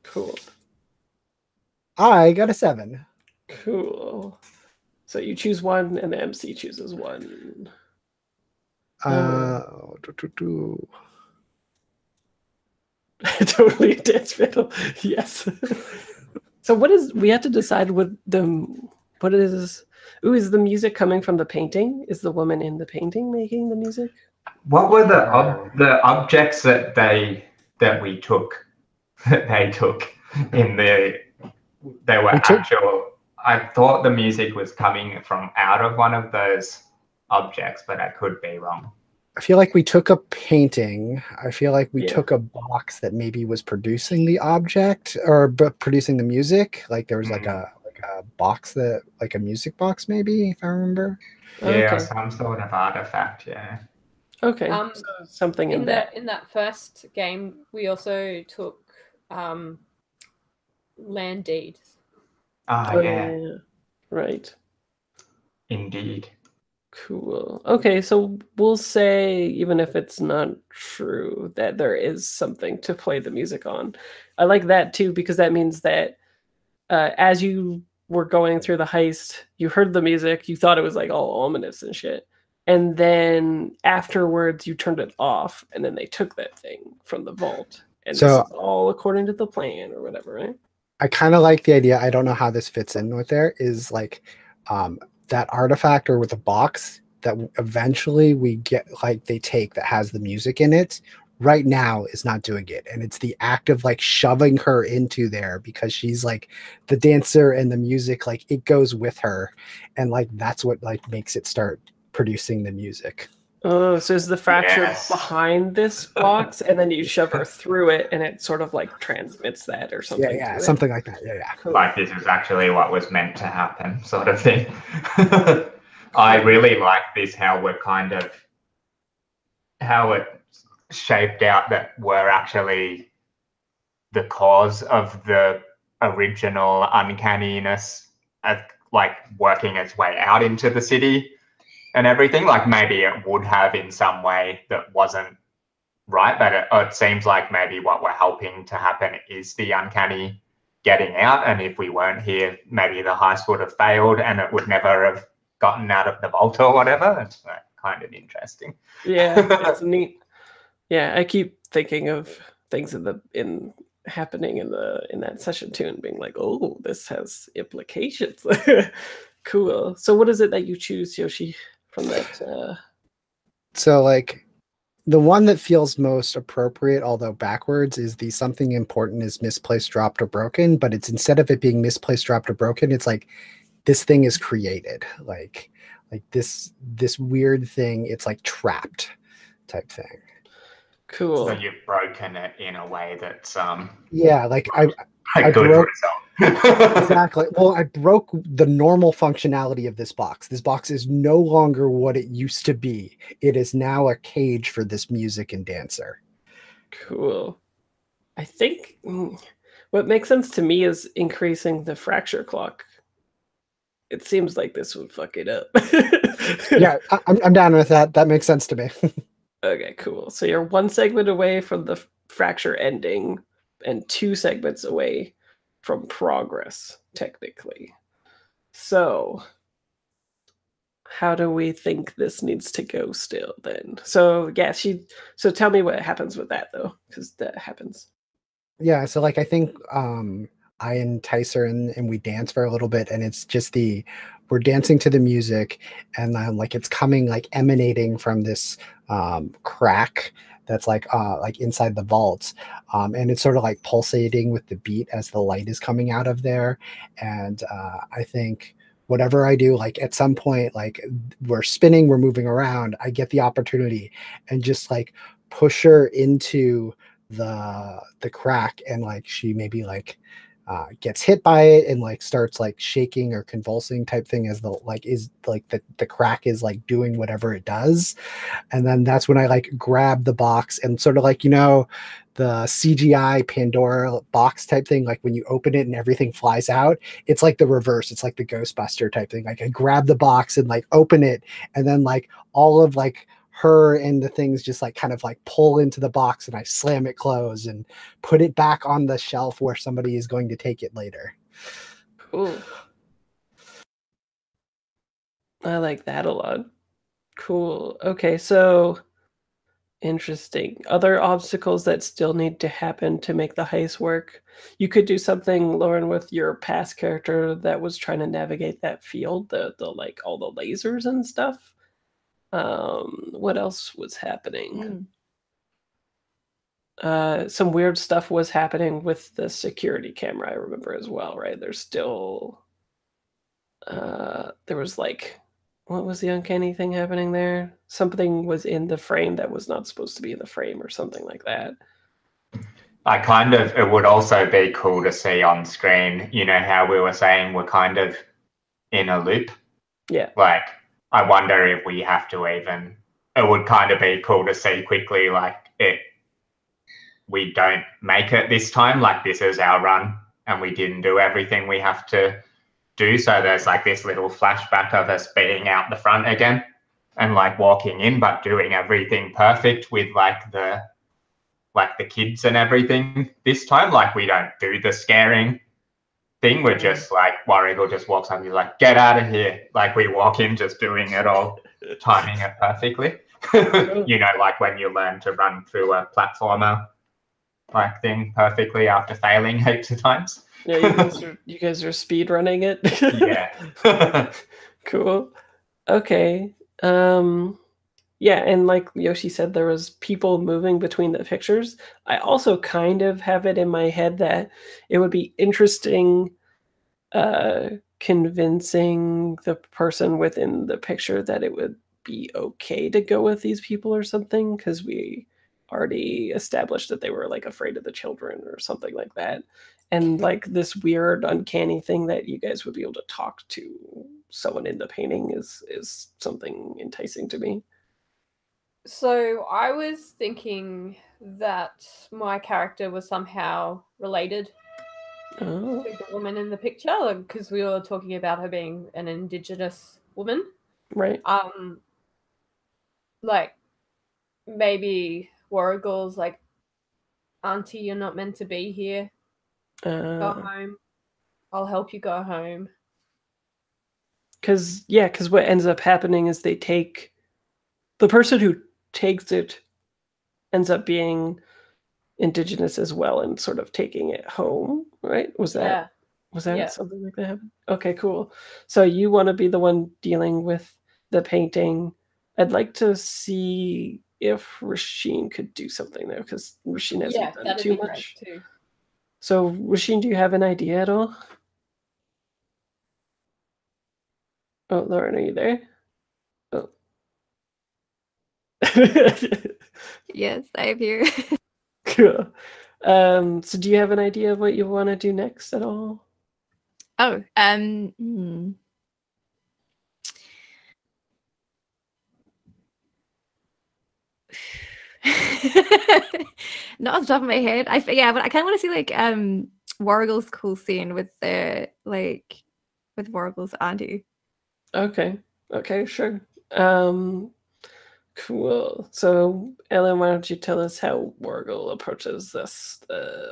Cool. I got a 7. Cool. So you choose one, and the MC chooses one. Totally a dance battle. Yes. So we have to decide what is the music coming from the painting? Is the woman in the painting making the music? What were the objects that they took in the they were actual? I thought the music was coming from out of one of those objects, but I could be wrong. I feel like we took a painting. I feel like we took a box that maybe was producing the object or producing the music. Like there was like a box that like a music box, maybe, if I remember. Yeah, some sort of artifact. Yeah. Okay. So something in that. In that first game, we also took land deeds. Yeah. Right. Indeed. Cool. Okay, so we'll say, even if it's not true, that there is something to play the music on. I like that too, because that means that as you were going through the heist, you heard the music, you thought it was like all ominous and shit. And then afterwards you turned it off, and then they took that thing from the vault. And so, this is all according to the plan or whatever, right? I kind of like the idea. I don't know how this fits in with there, is like that artifact or with a box that eventually we get, like they take, that has the music in it right now is not doing it. And it's the act of like shoving her into there because she's like the dancer and the music, like it goes with her. And like, that's what like makes it start producing the music. Oh, so is the fracture behind this box, and then you shove her through it, and it sort of like transmits that or something? Yeah, something like that. Yeah. Cool. Like this is actually what was meant to happen, sort of thing. I really like this, how it shaped out that we're actually the cause of the original uncanniness of like working its way out into the city. and everything. Like maybe it would have in some way that wasn't right, but it seems like maybe what we're helping to happen is the uncanny getting out, and if we weren't here, maybe the heist would have failed and it would never have gotten out of the vault or whatever. It's kind of interesting. Yeah, it's neat. Yeah, I keep thinking of things in happening in that session too, and being like, oh, this has implications. Cool. So what is it that you choose, Yoshi, from that? So like the one that feels most appropriate, although backwards, is the something important is misplaced, dropped, or broken. But it's instead of it being misplaced, dropped, or broken, it's like this thing is created. Like this weird thing, it's like trapped type thing. Cool. So you've broken it in a way that's yeah, like I good broke result. exactly. Well, I broke the normal functionality of this box. This box is no longer what it used to be. It is now a cage for this music and dancer. Cool. I think what makes sense to me is increasing the fracture clock. It seems like this would fuck it up. Yeah, I'm down with that. That makes sense to me. Okay, cool. So you're one segment away from the fracture ending and 2 segments away from progress, technically. So how do we think this needs to go still then? So yeah, so tell me what happens with that though, because that happens. Yeah, so like I think I entice her and we dance for a little bit, and it's just we're dancing to the music, and like it's coming like emanating from this crack that's like inside the vault, and it's sort of like pulsating with the beat as the light is coming out of there, and I think whatever I do, like at some point, like we're spinning, we're moving around, I get the opportunity and just like push her into the crack, and like she maybe like gets hit by it and like starts like shaking or convulsing type thing as the like is like the crack is like doing whatever it does, and then that's when I like grab the box and sort of like the CGI Pandora box type thing, like when you open it and everything flies out, it's like the reverse. It's like the Ghostbuster type thing. Like I grab the box and like open it, and then like all of like her and the things just like kind of like pull into the box, and I slam it closed and put it back on the shelf where somebody is going to take it later. Cool. I like that a lot. Cool. Okay, so interesting. Other obstacles that still need to happen to make the heist work. You could do something, Lauren, with your past character that was trying to navigate that field, the like all the lasers and stuff. What else was happening? Some weird stuff was happening with the security camera, I remember as well, right? There's still there was like what was the uncanny thing happening there? Something was in the frame that was not supposed to be in the frame or something like that. It would also be cool to see on screen, how we were saying we're kind of in a loop. Yeah. Like, I wonder if we have to it would kind of be cool to see quickly, like, we don't make it this time, like this is our run and we didn't do everything we have to do. So there's like this little flashback of us being out the front again and like walking in, but doing everything perfect with like the kids and everything this time. Like we don't do the scaring thing. We're just like, Warrigal just walks up, he's like, get out of here. Like we walk in just doing it all, timing it perfectly. Like when you learn to run through a platformer like thing perfectly after failing heaps of times. Yeah, you guys are speed running it. Yeah. Cool. Okay. Yeah, and like Yoshi said, there was people moving between the pictures. I also kind of have it in my head that it would be interesting convincing the person within the picture that it would be okay to go with these people or something, because we already established that they were like afraid of the children or something like that. And like this weird uncanny thing that you guys would be able to talk to someone in the painting is something enticing to me. So I was thinking that my character was somehow related to the woman in the picture, because we were talking about her being an Indigenous woman. Right. Like maybe Warrigal's like, Auntie, you're not meant to be here. Go home. I'll help you go home. Because what ends up happening is they take the person who takes it ends up being indigenous as well and sort of taking it home, right? Was that something like that happened? Okay, cool. So you want to be the one dealing with the painting. I'd like to see if Rasheen could do something there, because Rasheen hasn't done too much. Too. So Rasheen, do you have an idea at all? Oh, Lauren, are you there? Oh. Yes, I'm here. Cool. So do you have an idea of what you want to do next at all? Oh, not off the top of my head. But I kind of want to see like Warrigal's cool scene with the with Warrigal's auntie. Okay, sure. Cool. So, Ellen, why don't you tell us how Warrigal approaches this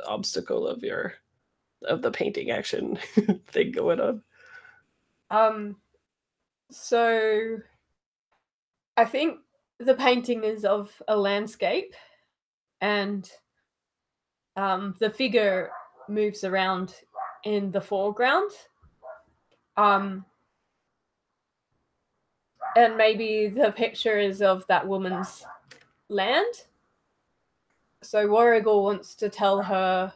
obstacle of the painting action thing going on? So I think the painting is of a landscape, and the figure moves around in the foreground. And maybe the picture is of that woman's land. So Warrigal wants to tell her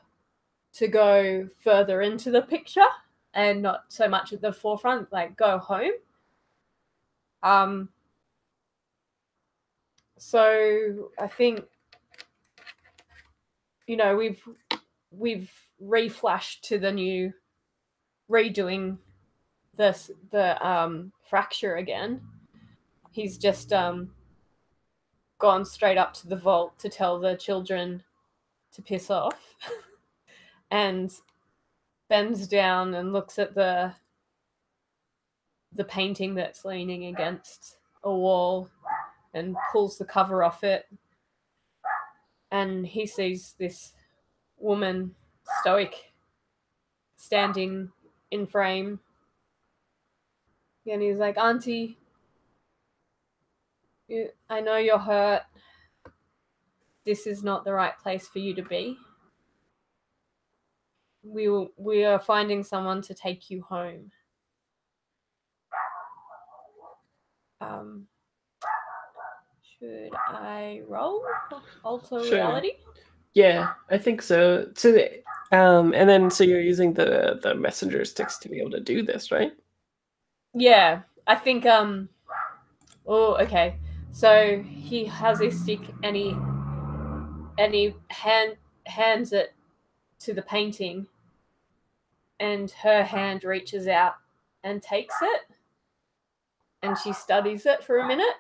to go further into the picture and not so much at the forefront, like go home. So I think, you know, we've reflashed to the new, redoing the fracture again. He's just gone straight up to the vault to tell the children to piss off and bends down and looks at the painting that's leaning against a wall and pulls the cover off it, and he sees this woman, stoic, standing in frame, and he's like, Auntie, I know you're hurt. This is not the right place for you to be. We are finding someone to take you home. Should I roll alter reality? Yeah, I think so. So, and then so you're using the messenger sticks to be able to do this, right? Yeah, I think. Oh, okay. So he has a stick and he hands it to the painting, and her hand reaches out and takes it, and she studies it for a minute.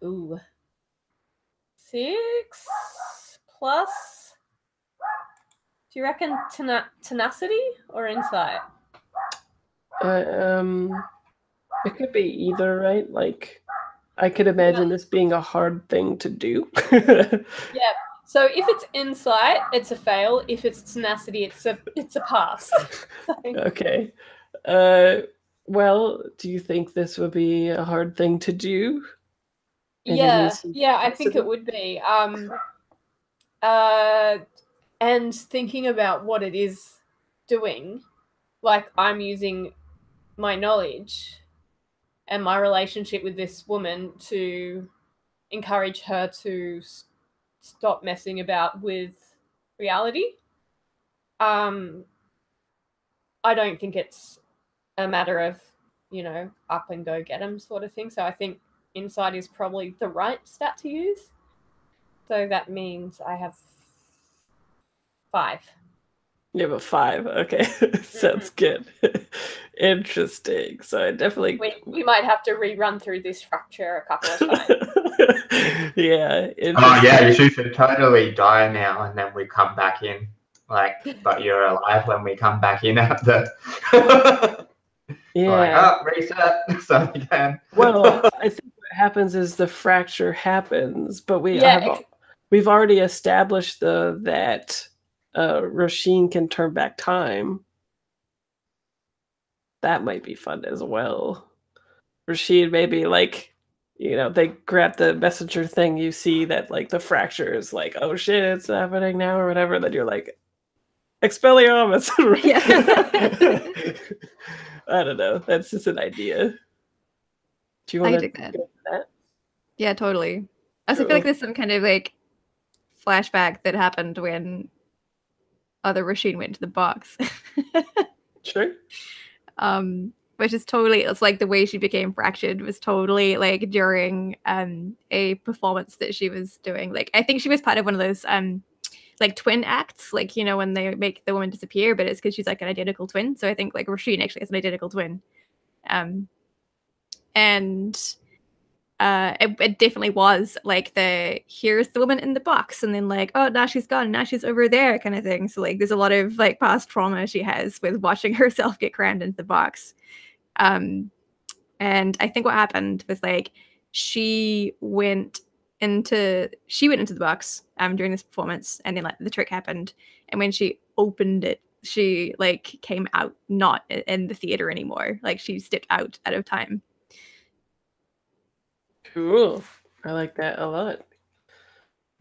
Ooh. 6 plus. Do you reckon tenacity or insight? It could be either, right? Like, I could imagine this being a hard thing to do. Yeah. So if it's insight, it's a fail. If it's tenacity, it's a pass. Okay. Well, do you think this would be a hard thing to do? Yeah, I think it would be. And thinking about what it is doing, like I'm using my knowledge and my relationship with this woman to encourage her to stop messing about with reality. I don't think it's a matter of, up and go get him sort of thing. So I think insight is probably the right stat to use. So that means I have 5. You have a 5. Okay. Sounds good. Interesting. So I definitely... We might have to rerun through this fracture a couple of times. Yeah. Oh, yeah, you should totally die now and then we come back in. like, but you're alive when we come back in at the. Yeah. Like, oh, reset, start again. Well, I think what happens is the fracture happens, but we've already established that Rasheen can turn back time. That might be fun as well. Rasheen maybe like, they grab the messenger thing, you see that like the fracture is like, oh shit, it's happening now or whatever, then you're like, Expelliarmus. Yeah. I don't know. That's just an idea. Do you want to go for that? Yeah, totally. I also feel like there's some kind of like flashback that happened when other Rasheen went to the box. Sure. Which is totally, it's like the way she became fractured was totally like during a performance that she was doing. Like I think she was part of one of those like twin acts, like when they make the woman disappear, but it's because she's like an identical twin. So I think like Rasheen actually has an identical twin. And it definitely was like here's the woman in the box, and then like, oh, now she's gone, now she's over there kind of thing. So like there's a lot of like past trauma she has with watching herself get crammed into the box. And I think what happened was like she went into the box during this performance, and then like the trick happened, and when she opened it, she like came out not in the theater anymore. Like she stepped out of time. Cool. I like that a lot.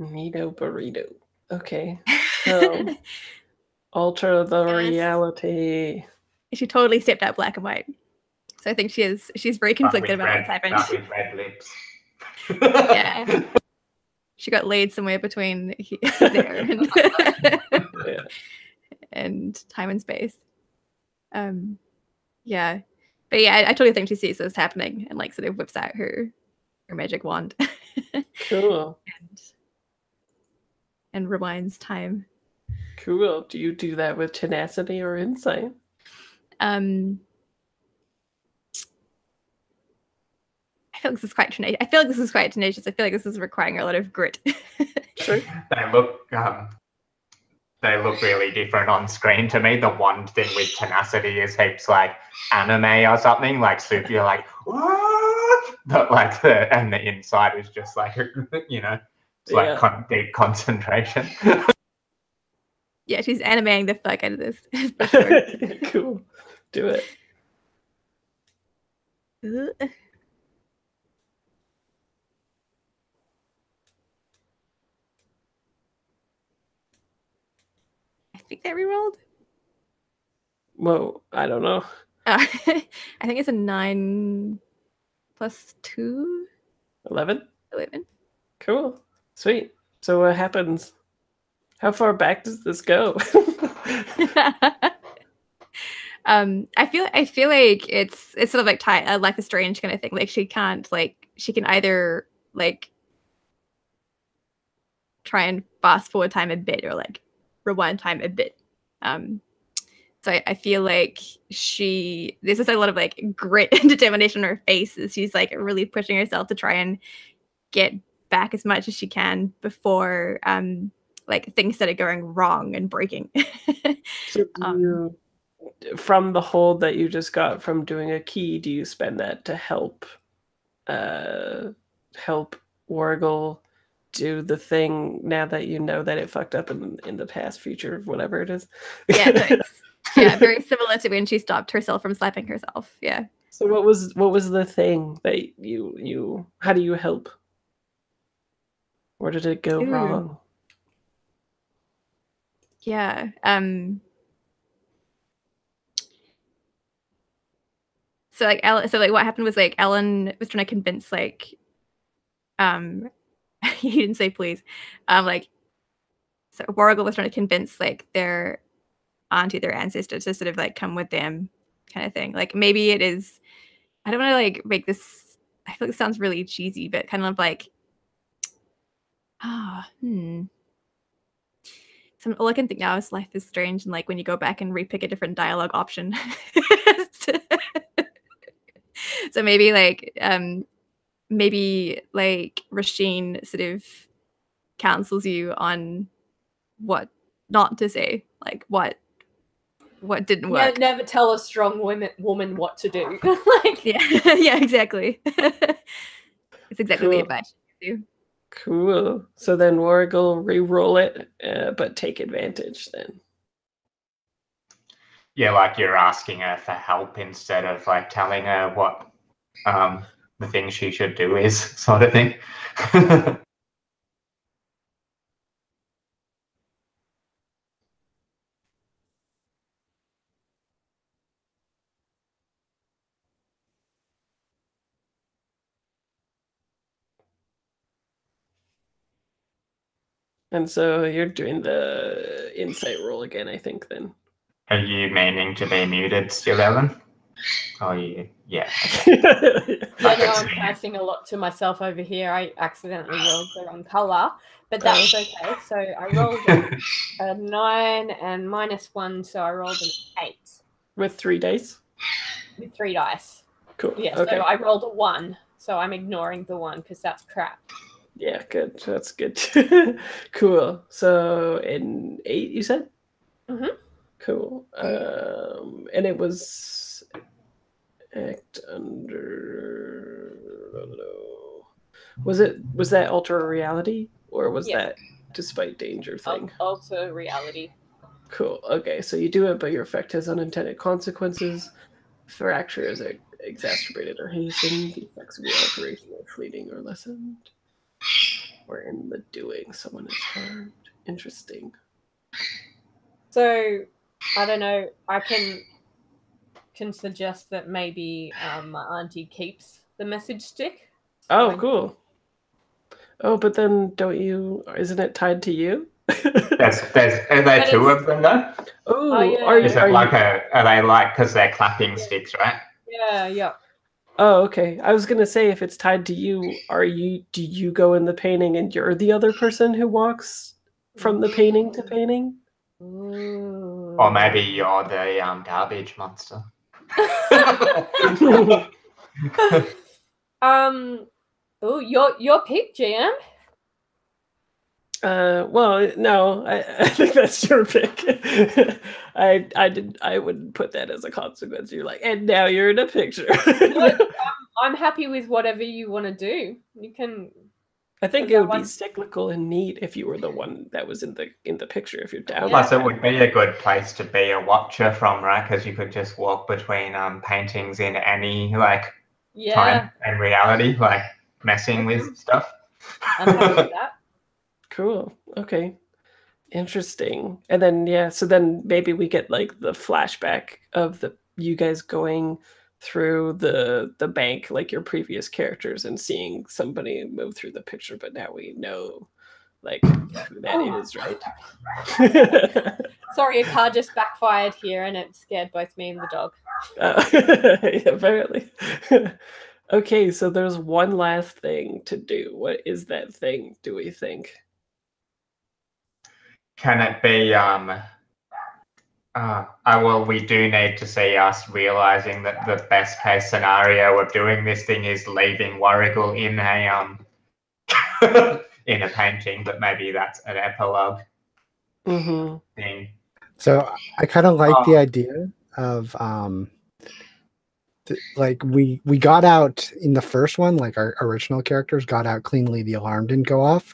Neato burrito. Okay. So alter the reality. She totally stepped out black and white. So I think she's very conflicted about what's happened. Not with red lips. Yeah. She got laid somewhere between there and, and time and space. Yeah. But yeah, I totally think she sees this happening and like sort of whips out her magic wand. Cool. And rewinds time. Cool. Do you do that with tenacity or insight? I feel like this is quite tenacious. I feel like this is requiring a lot of grit. Sure. They look really different on screen to me. The one thing with tenacity is heaps like anime or something, like super, you're like, what? But like the inside is just like, it's like deep concentration. Yeah, she's animating the fuck out of this. For sure. Cool. Do it. I think they rerolled. Whoa, I don't know. I think it's a 9 plus 2. 11? 11. Cool. Sweet. So what happens? How far back does this go? I feel like it's sort of like Life is Strange kind of thing. Like she can either like try and fast forward time a bit or like rewind time a bit. So I feel like there's just a lot of like grit and determination on her face as she's like really pushing herself to try and get back as much as she can before like things started going wrong and breaking. So from the hold that you just got from doing a key, do you spend that to help Wargle do the thing now that you know that it fucked up in the past, future, whatever it is? Yeah, thanks. Yeah, very similar to when she stopped herself from slapping herself. Yeah. So what was the thing that you how do you help? Where did it go wrong? Yeah. So what happened was like Ellen was trying to convince like he didn't say please. So Wargle was trying to convince like their auntie, their ancestor to sort of like come with them kind of thing. Like maybe it is, I don't want to like make this, I feel like it sounds really cheesy, but kind of like So all I can think now is Life is Strange, and like when you go back and repick a different dialogue option. So maybe like Rasheen sort of counsels you on what not to say, like what didn't work. Never tell a strong woman what to do. Like, Yeah, yeah, exactly. It's exactly the Cool. advice you do. Cool. So then Warwick will re-roll it, but take advantage then. Yeah, like you're asking her for help instead of like telling her what the thing she should do is, sort of thing. And so you're doing the insight roll again, I think, then. Are you meaning to be muted still, Ellen? Oh, yeah. Okay. yeah, no, I'm casting a lot to myself over here. I accidentally rolled the wrong color, but that's okay. So I rolled a 9 and -1, so I rolled an 8. With 3 dice? With 3 dice. Cool. Yeah, Okay. so I rolled a 1, so I'm ignoring the 1 because that's crap. Yeah, good. That's good. Cool. So in 8, you said? Mm-hmm. Cool. And it was act under. Was that alter reality, or was that despite danger thing? Also reality. Cool. Okay, so you do it, but your effect has unintended consequences. Fracture is exacerbated or hastened. The effects of the alteration are fleeting or lessened. Or in the doing, someone is harmed. Interesting. So, I don't know. I can suggest that maybe my auntie keeps the message stick. Oh, cool. Oh, but then don't you? Isn't it tied to you? Are there 2 of them though? Oh, yeah. Is it like are they like, because they're clapping sticks, right? Yeah. Oh, okay. I was gonna say, if it's tied to you, do you go in the painting and you're the other person who walks from the painting to painting? Ooh. Or maybe you're the garbage monster. Oh, your pick, GM. Well, no, I think that's your pick. I wouldn't put that as a consequence. You're like, and now you're in a picture. I'm happy with whatever you want to do. You can. I think it would be cyclical and neat if you were the one that was in the picture. If you're down. Plus, it would be a good place to be a watcher from, right? Because you could just walk between paintings in any time and reality, like messing with stuff. I'm happy with that. Cool. Okay. Interesting. And then so then maybe we get like the flashback of you guys going through the bank like your previous characters and seeing somebody move through the picture, but now we know like who that is, right? Sorry, a car just backfired here and it scared both me and the dog. Apparently. Okay, so there's one last thing to do. What is that thing, do we think? Can it be we do need to see us realizing that the best case scenario of doing this thing is leaving Warrigal in a in a painting, but maybe that's an epilogue thing. So I kind of like the idea of like we got out in the first one, like our original characters got out cleanly, the alarm didn't go off.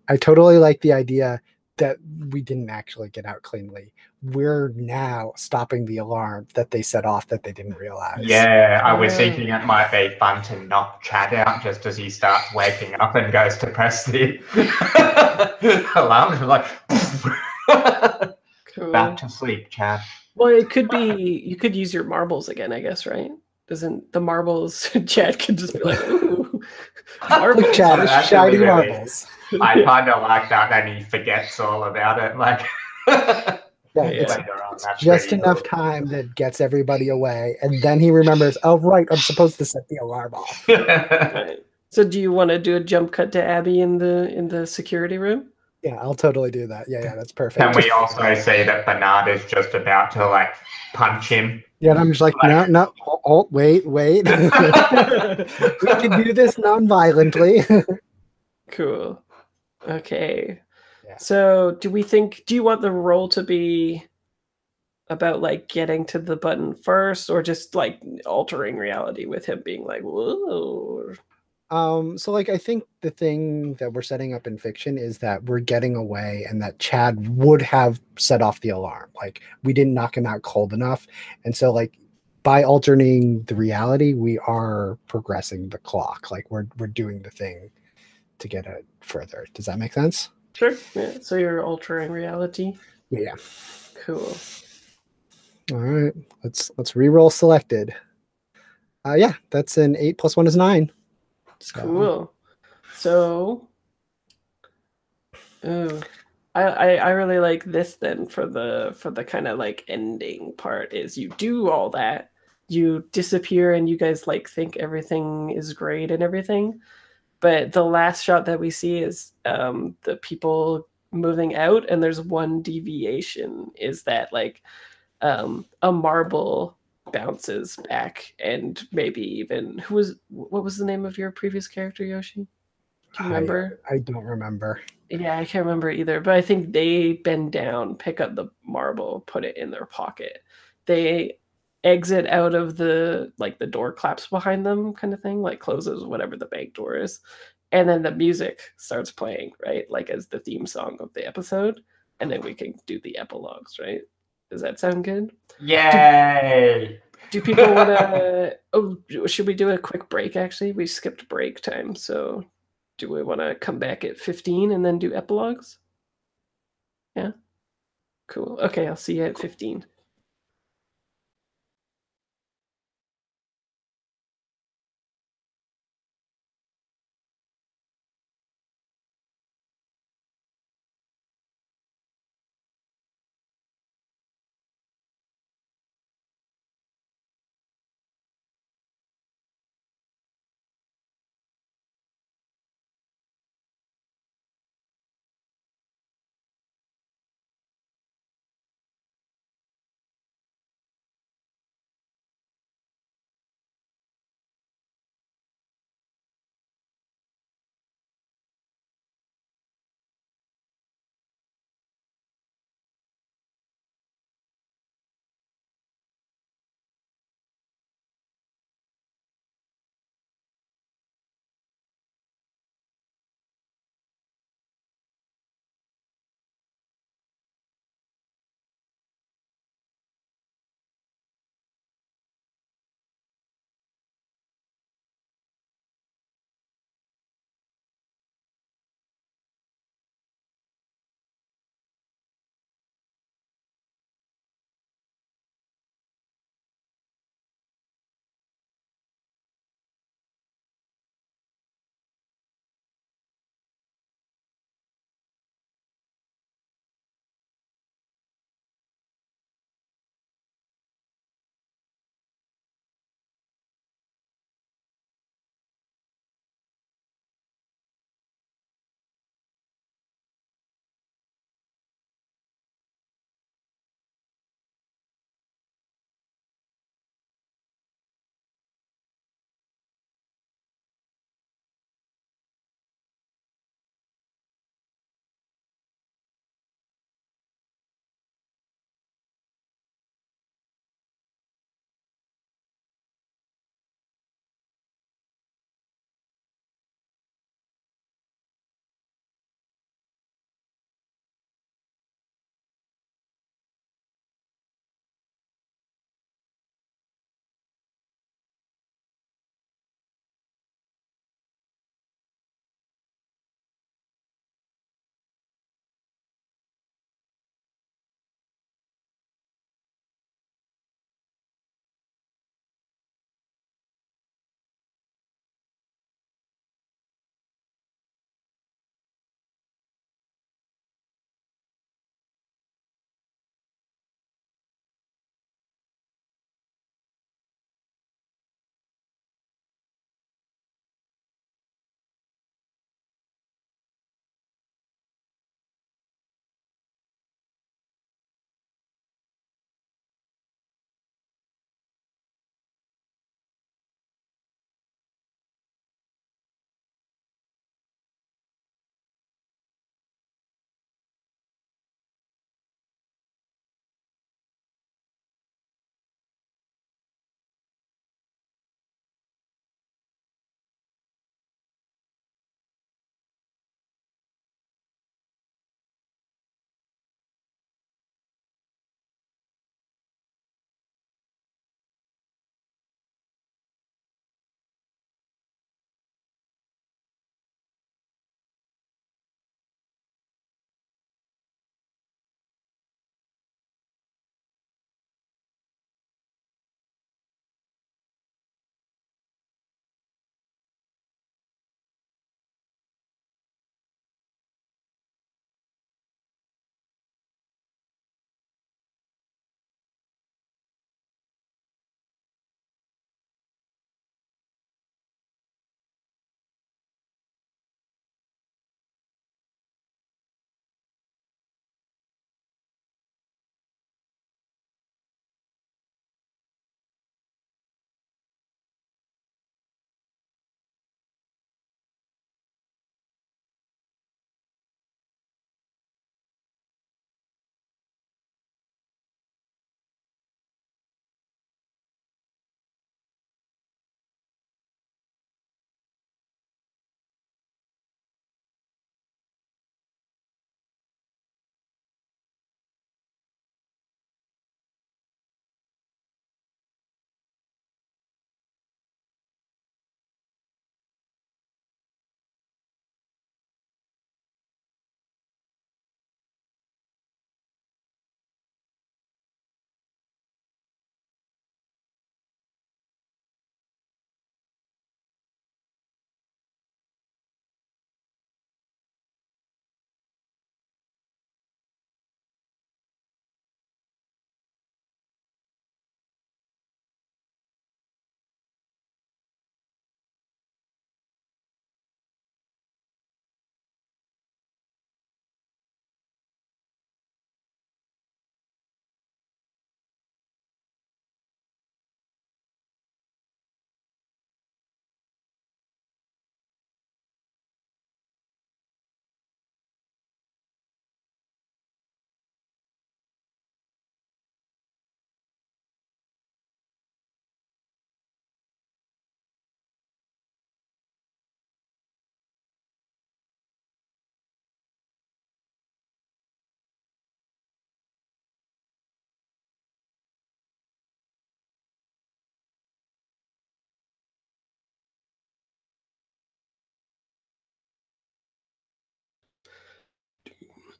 I totally like the idea that we didn't actually get out cleanly. We're now stopping the alarm that they set off that they didn't realize. Yeah, I was thinking it might be fun to knock Chad out just as he starts waking up and goes to press the alarm. Like, cool. Back to sleep, Chad. Well, it could be you could use your marbles again, I guess, right? Doesn't the marbles? Chad could just be like, "Ooh, marbles, Chad, it's shiny marbles." I kind of like that, and he forgets all about it. Like, it's just enough time that gets everybody away, and then he remembers, "Oh, right, I'm supposed to set the alarm off." Right. So, do you want to do a jump cut to Abby in the security room? Yeah, I'll totally do that. Yeah, that's perfect. Can we also see that Bernard is just about to like punch him? Yeah, and I'm just like, no, wait. We can do this non-violently. Cool. Okay. Yeah. So do you want the role to be about like getting to the button first, or just like altering reality with him being like, whoa? So like I think the thing that we're setting up in fiction is that we're getting away and that Chad would have set off the alarm. Like we didn't knock him out cold enough. And so like by alternating the reality, we are progressing the clock. Like we're doing the thing to get it further. Does that make sense? Sure. Yeah. So you're altering reality. Yeah. Cool. All right. Let's re-roll selected. Yeah, that's an 8 + 1 is 9. So, Cool. So, ooh, I really like this then for the kind of like ending part is you do all that, you disappear and you guys like think everything is great and everything, but the last shot that we see is the people moving out, and there's one deviation is that like a marble bounces back, and maybe even what was the name of your previous character, Yoshi? Do you remember? I don't remember. Yeah, I can't remember either, but I think they bend down, pick up the marble, put it in their pocket. They exit out of the door claps behind them kind of thing, like closes whatever the bank door is. And then the music starts playing, right? Like as the theme song of the episode. And then we can do the epilogues, right? Does that sound good? Yay! Do people want to? Oh, should we do a quick break? Actually, we skipped break time, so do we want to come back at 15 and then do epilogues? Yeah, cool. Okay, I'll see you at 15.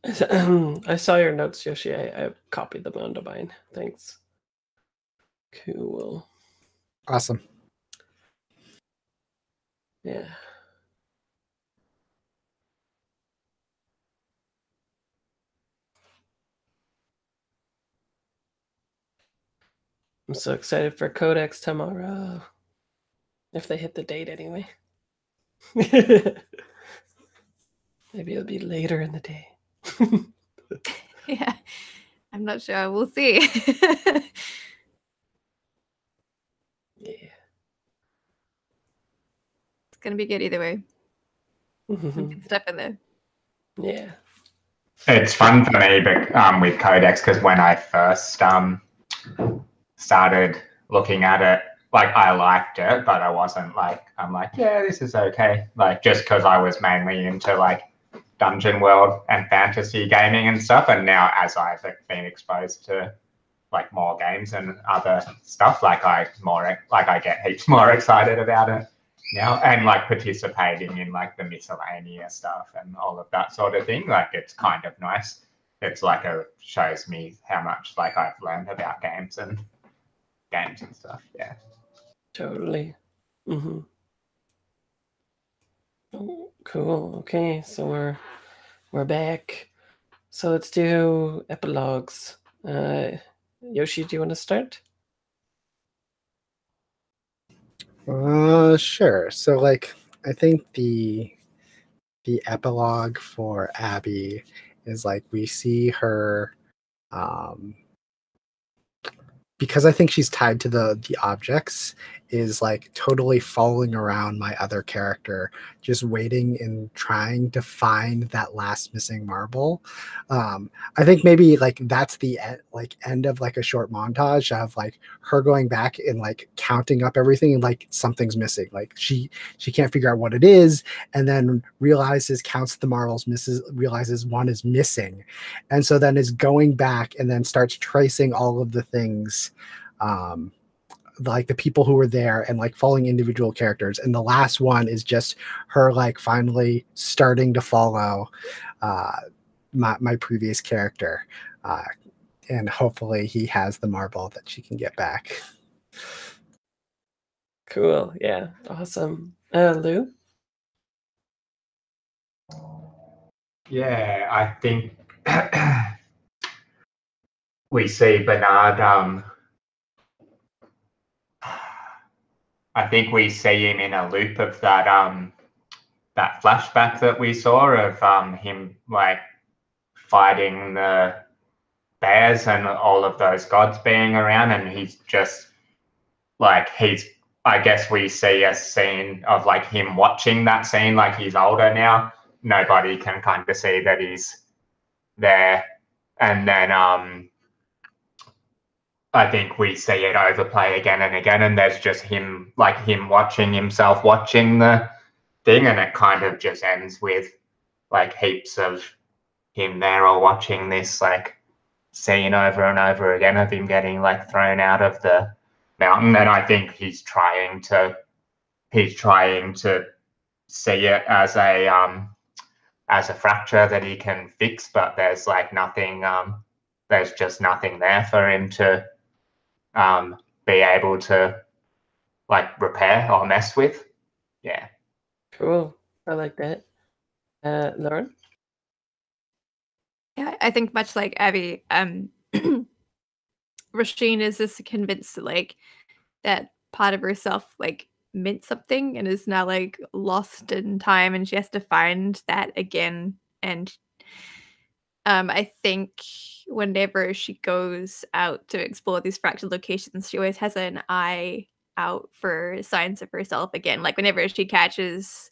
I saw your notes, Yoshi. I copied them onto mine. Thanks. Cool. Awesome. Yeah. I'm so excited for Codex tomorrow. If they hit the date anyway. Maybe it'll be later in the day. Yeah, I'm not sure. We'll see. Yeah. It's gonna be good either way. Some Mhm. good stuff in there. Yeah. It's fun for me, but with Codex, because when I first started looking at it, like I liked it, but I wasn't like, I'm like, yeah, this is okay. Like just because I was mainly into like dungeon world and fantasy gaming and stuff, and now as I've been exposed to like more games and other stuff, like I get heaps more excited about it now, and like participating in like the miscellaneous stuff and all of that sort of thing. Like it's kind of nice. It's like shows me how much like I've learned about games and stuff. Yeah. Totally. Mm-hmm. Oh, cool. Okay, so we're back. So let's do epilogues. Yoshi, do you want to start? Sure. So like I think the epilogue for Abby is like we see her because I think she's tied to the objects, is like totally following around my other character, just waiting and trying to find that last missing marble. I think maybe like that's the end of like a short montage of like her going back and like counting up everything, and like something's missing. Like she can't figure out what it is, and then counts the marbles, realizes one is missing, and so then is going back and then starts tracing all of the things, like the people who were there, and like following individual characters. And the last one is just her like finally starting to follow my previous character, and hopefully he has the marble that she can get back. Cool. Yeah. Awesome. Lou? Yeah, I think we see Bernard. I think we see him in a loop of that flashback that we saw of him like fighting the bears and all of those gods being around, and he's just like I guess we see a scene of like him watching that scene, like he's older now. Nobody can kind of see that he's there, and then I think we see it overplay again and again, and there's just him watching himself watching the thing, and it kind of just ends with like heaps of him there or watching this like scene over and over again of him getting like thrown out of the mountain. And I think he's trying to see it as a fracture that he can fix, but there's like nothing there's just nothing there for him to be able to like repair or mess with. Yeah. Cool. I like that. Lauren? Yeah, I think much like Abby, Rasheen is just convinced that like that part of herself like meant something and is now like lost in time, and she has to find that again. And I think whenever she goes out to explore these fractured locations, she always has an eye out for signs of herself again. Like whenever she catches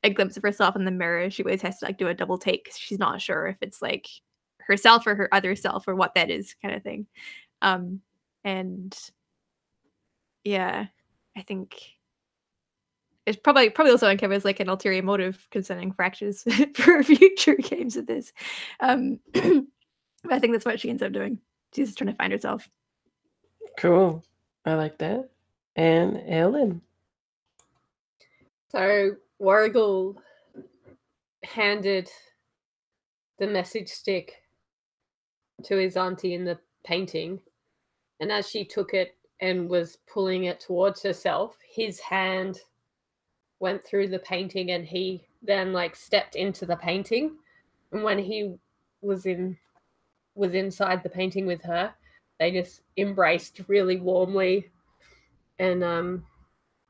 a glimpse of herself in the mirror, she always has to like do a double take because she's not sure if it's like herself or her other self or what that is, kind of thing. And yeah, I think it's probably also uncovers like an ulterior motive concerning fractures for future games of this. I think that's what she ends up doing. She's just trying to find herself. Cool. I like that. And Ellen? So Warrigal handed the message stick to his auntie in the painting, and as she took it and was pulling it towards herself, his hand went through the painting and he then like stepped into the painting, and when he was inside the painting with her, they just embraced really warmly, and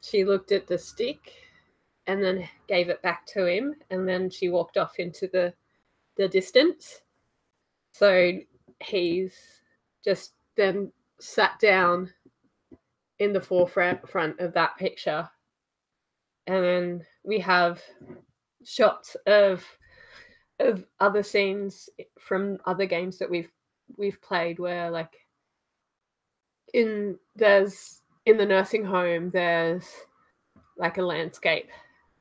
she looked at the stick and then gave it back to him, and then she walked off into the distance. So he's just then sat down in the forefront of that picture, and then we have shots of other scenes from other games that we've played, where like there's in the nursing home, there's like a landscape,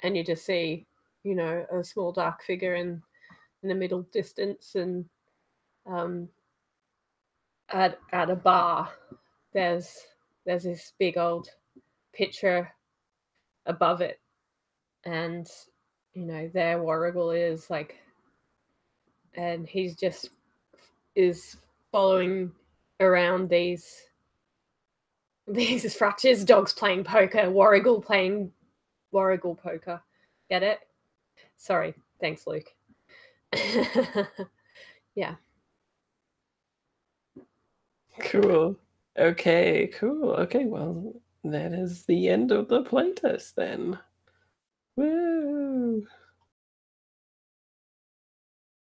and you just see, you know, a small dark figure in the middle distance, and at a bar, there's this big old picture above it, and you know, there Warrigal is like, and he's just is following around these fractures, dogs playing poker, Warrigal playing Warrigal poker. Get it? Sorry. Thanks, Luke. Yeah. Cool. Okay, cool. Okay, well, that is the end of the playtest then.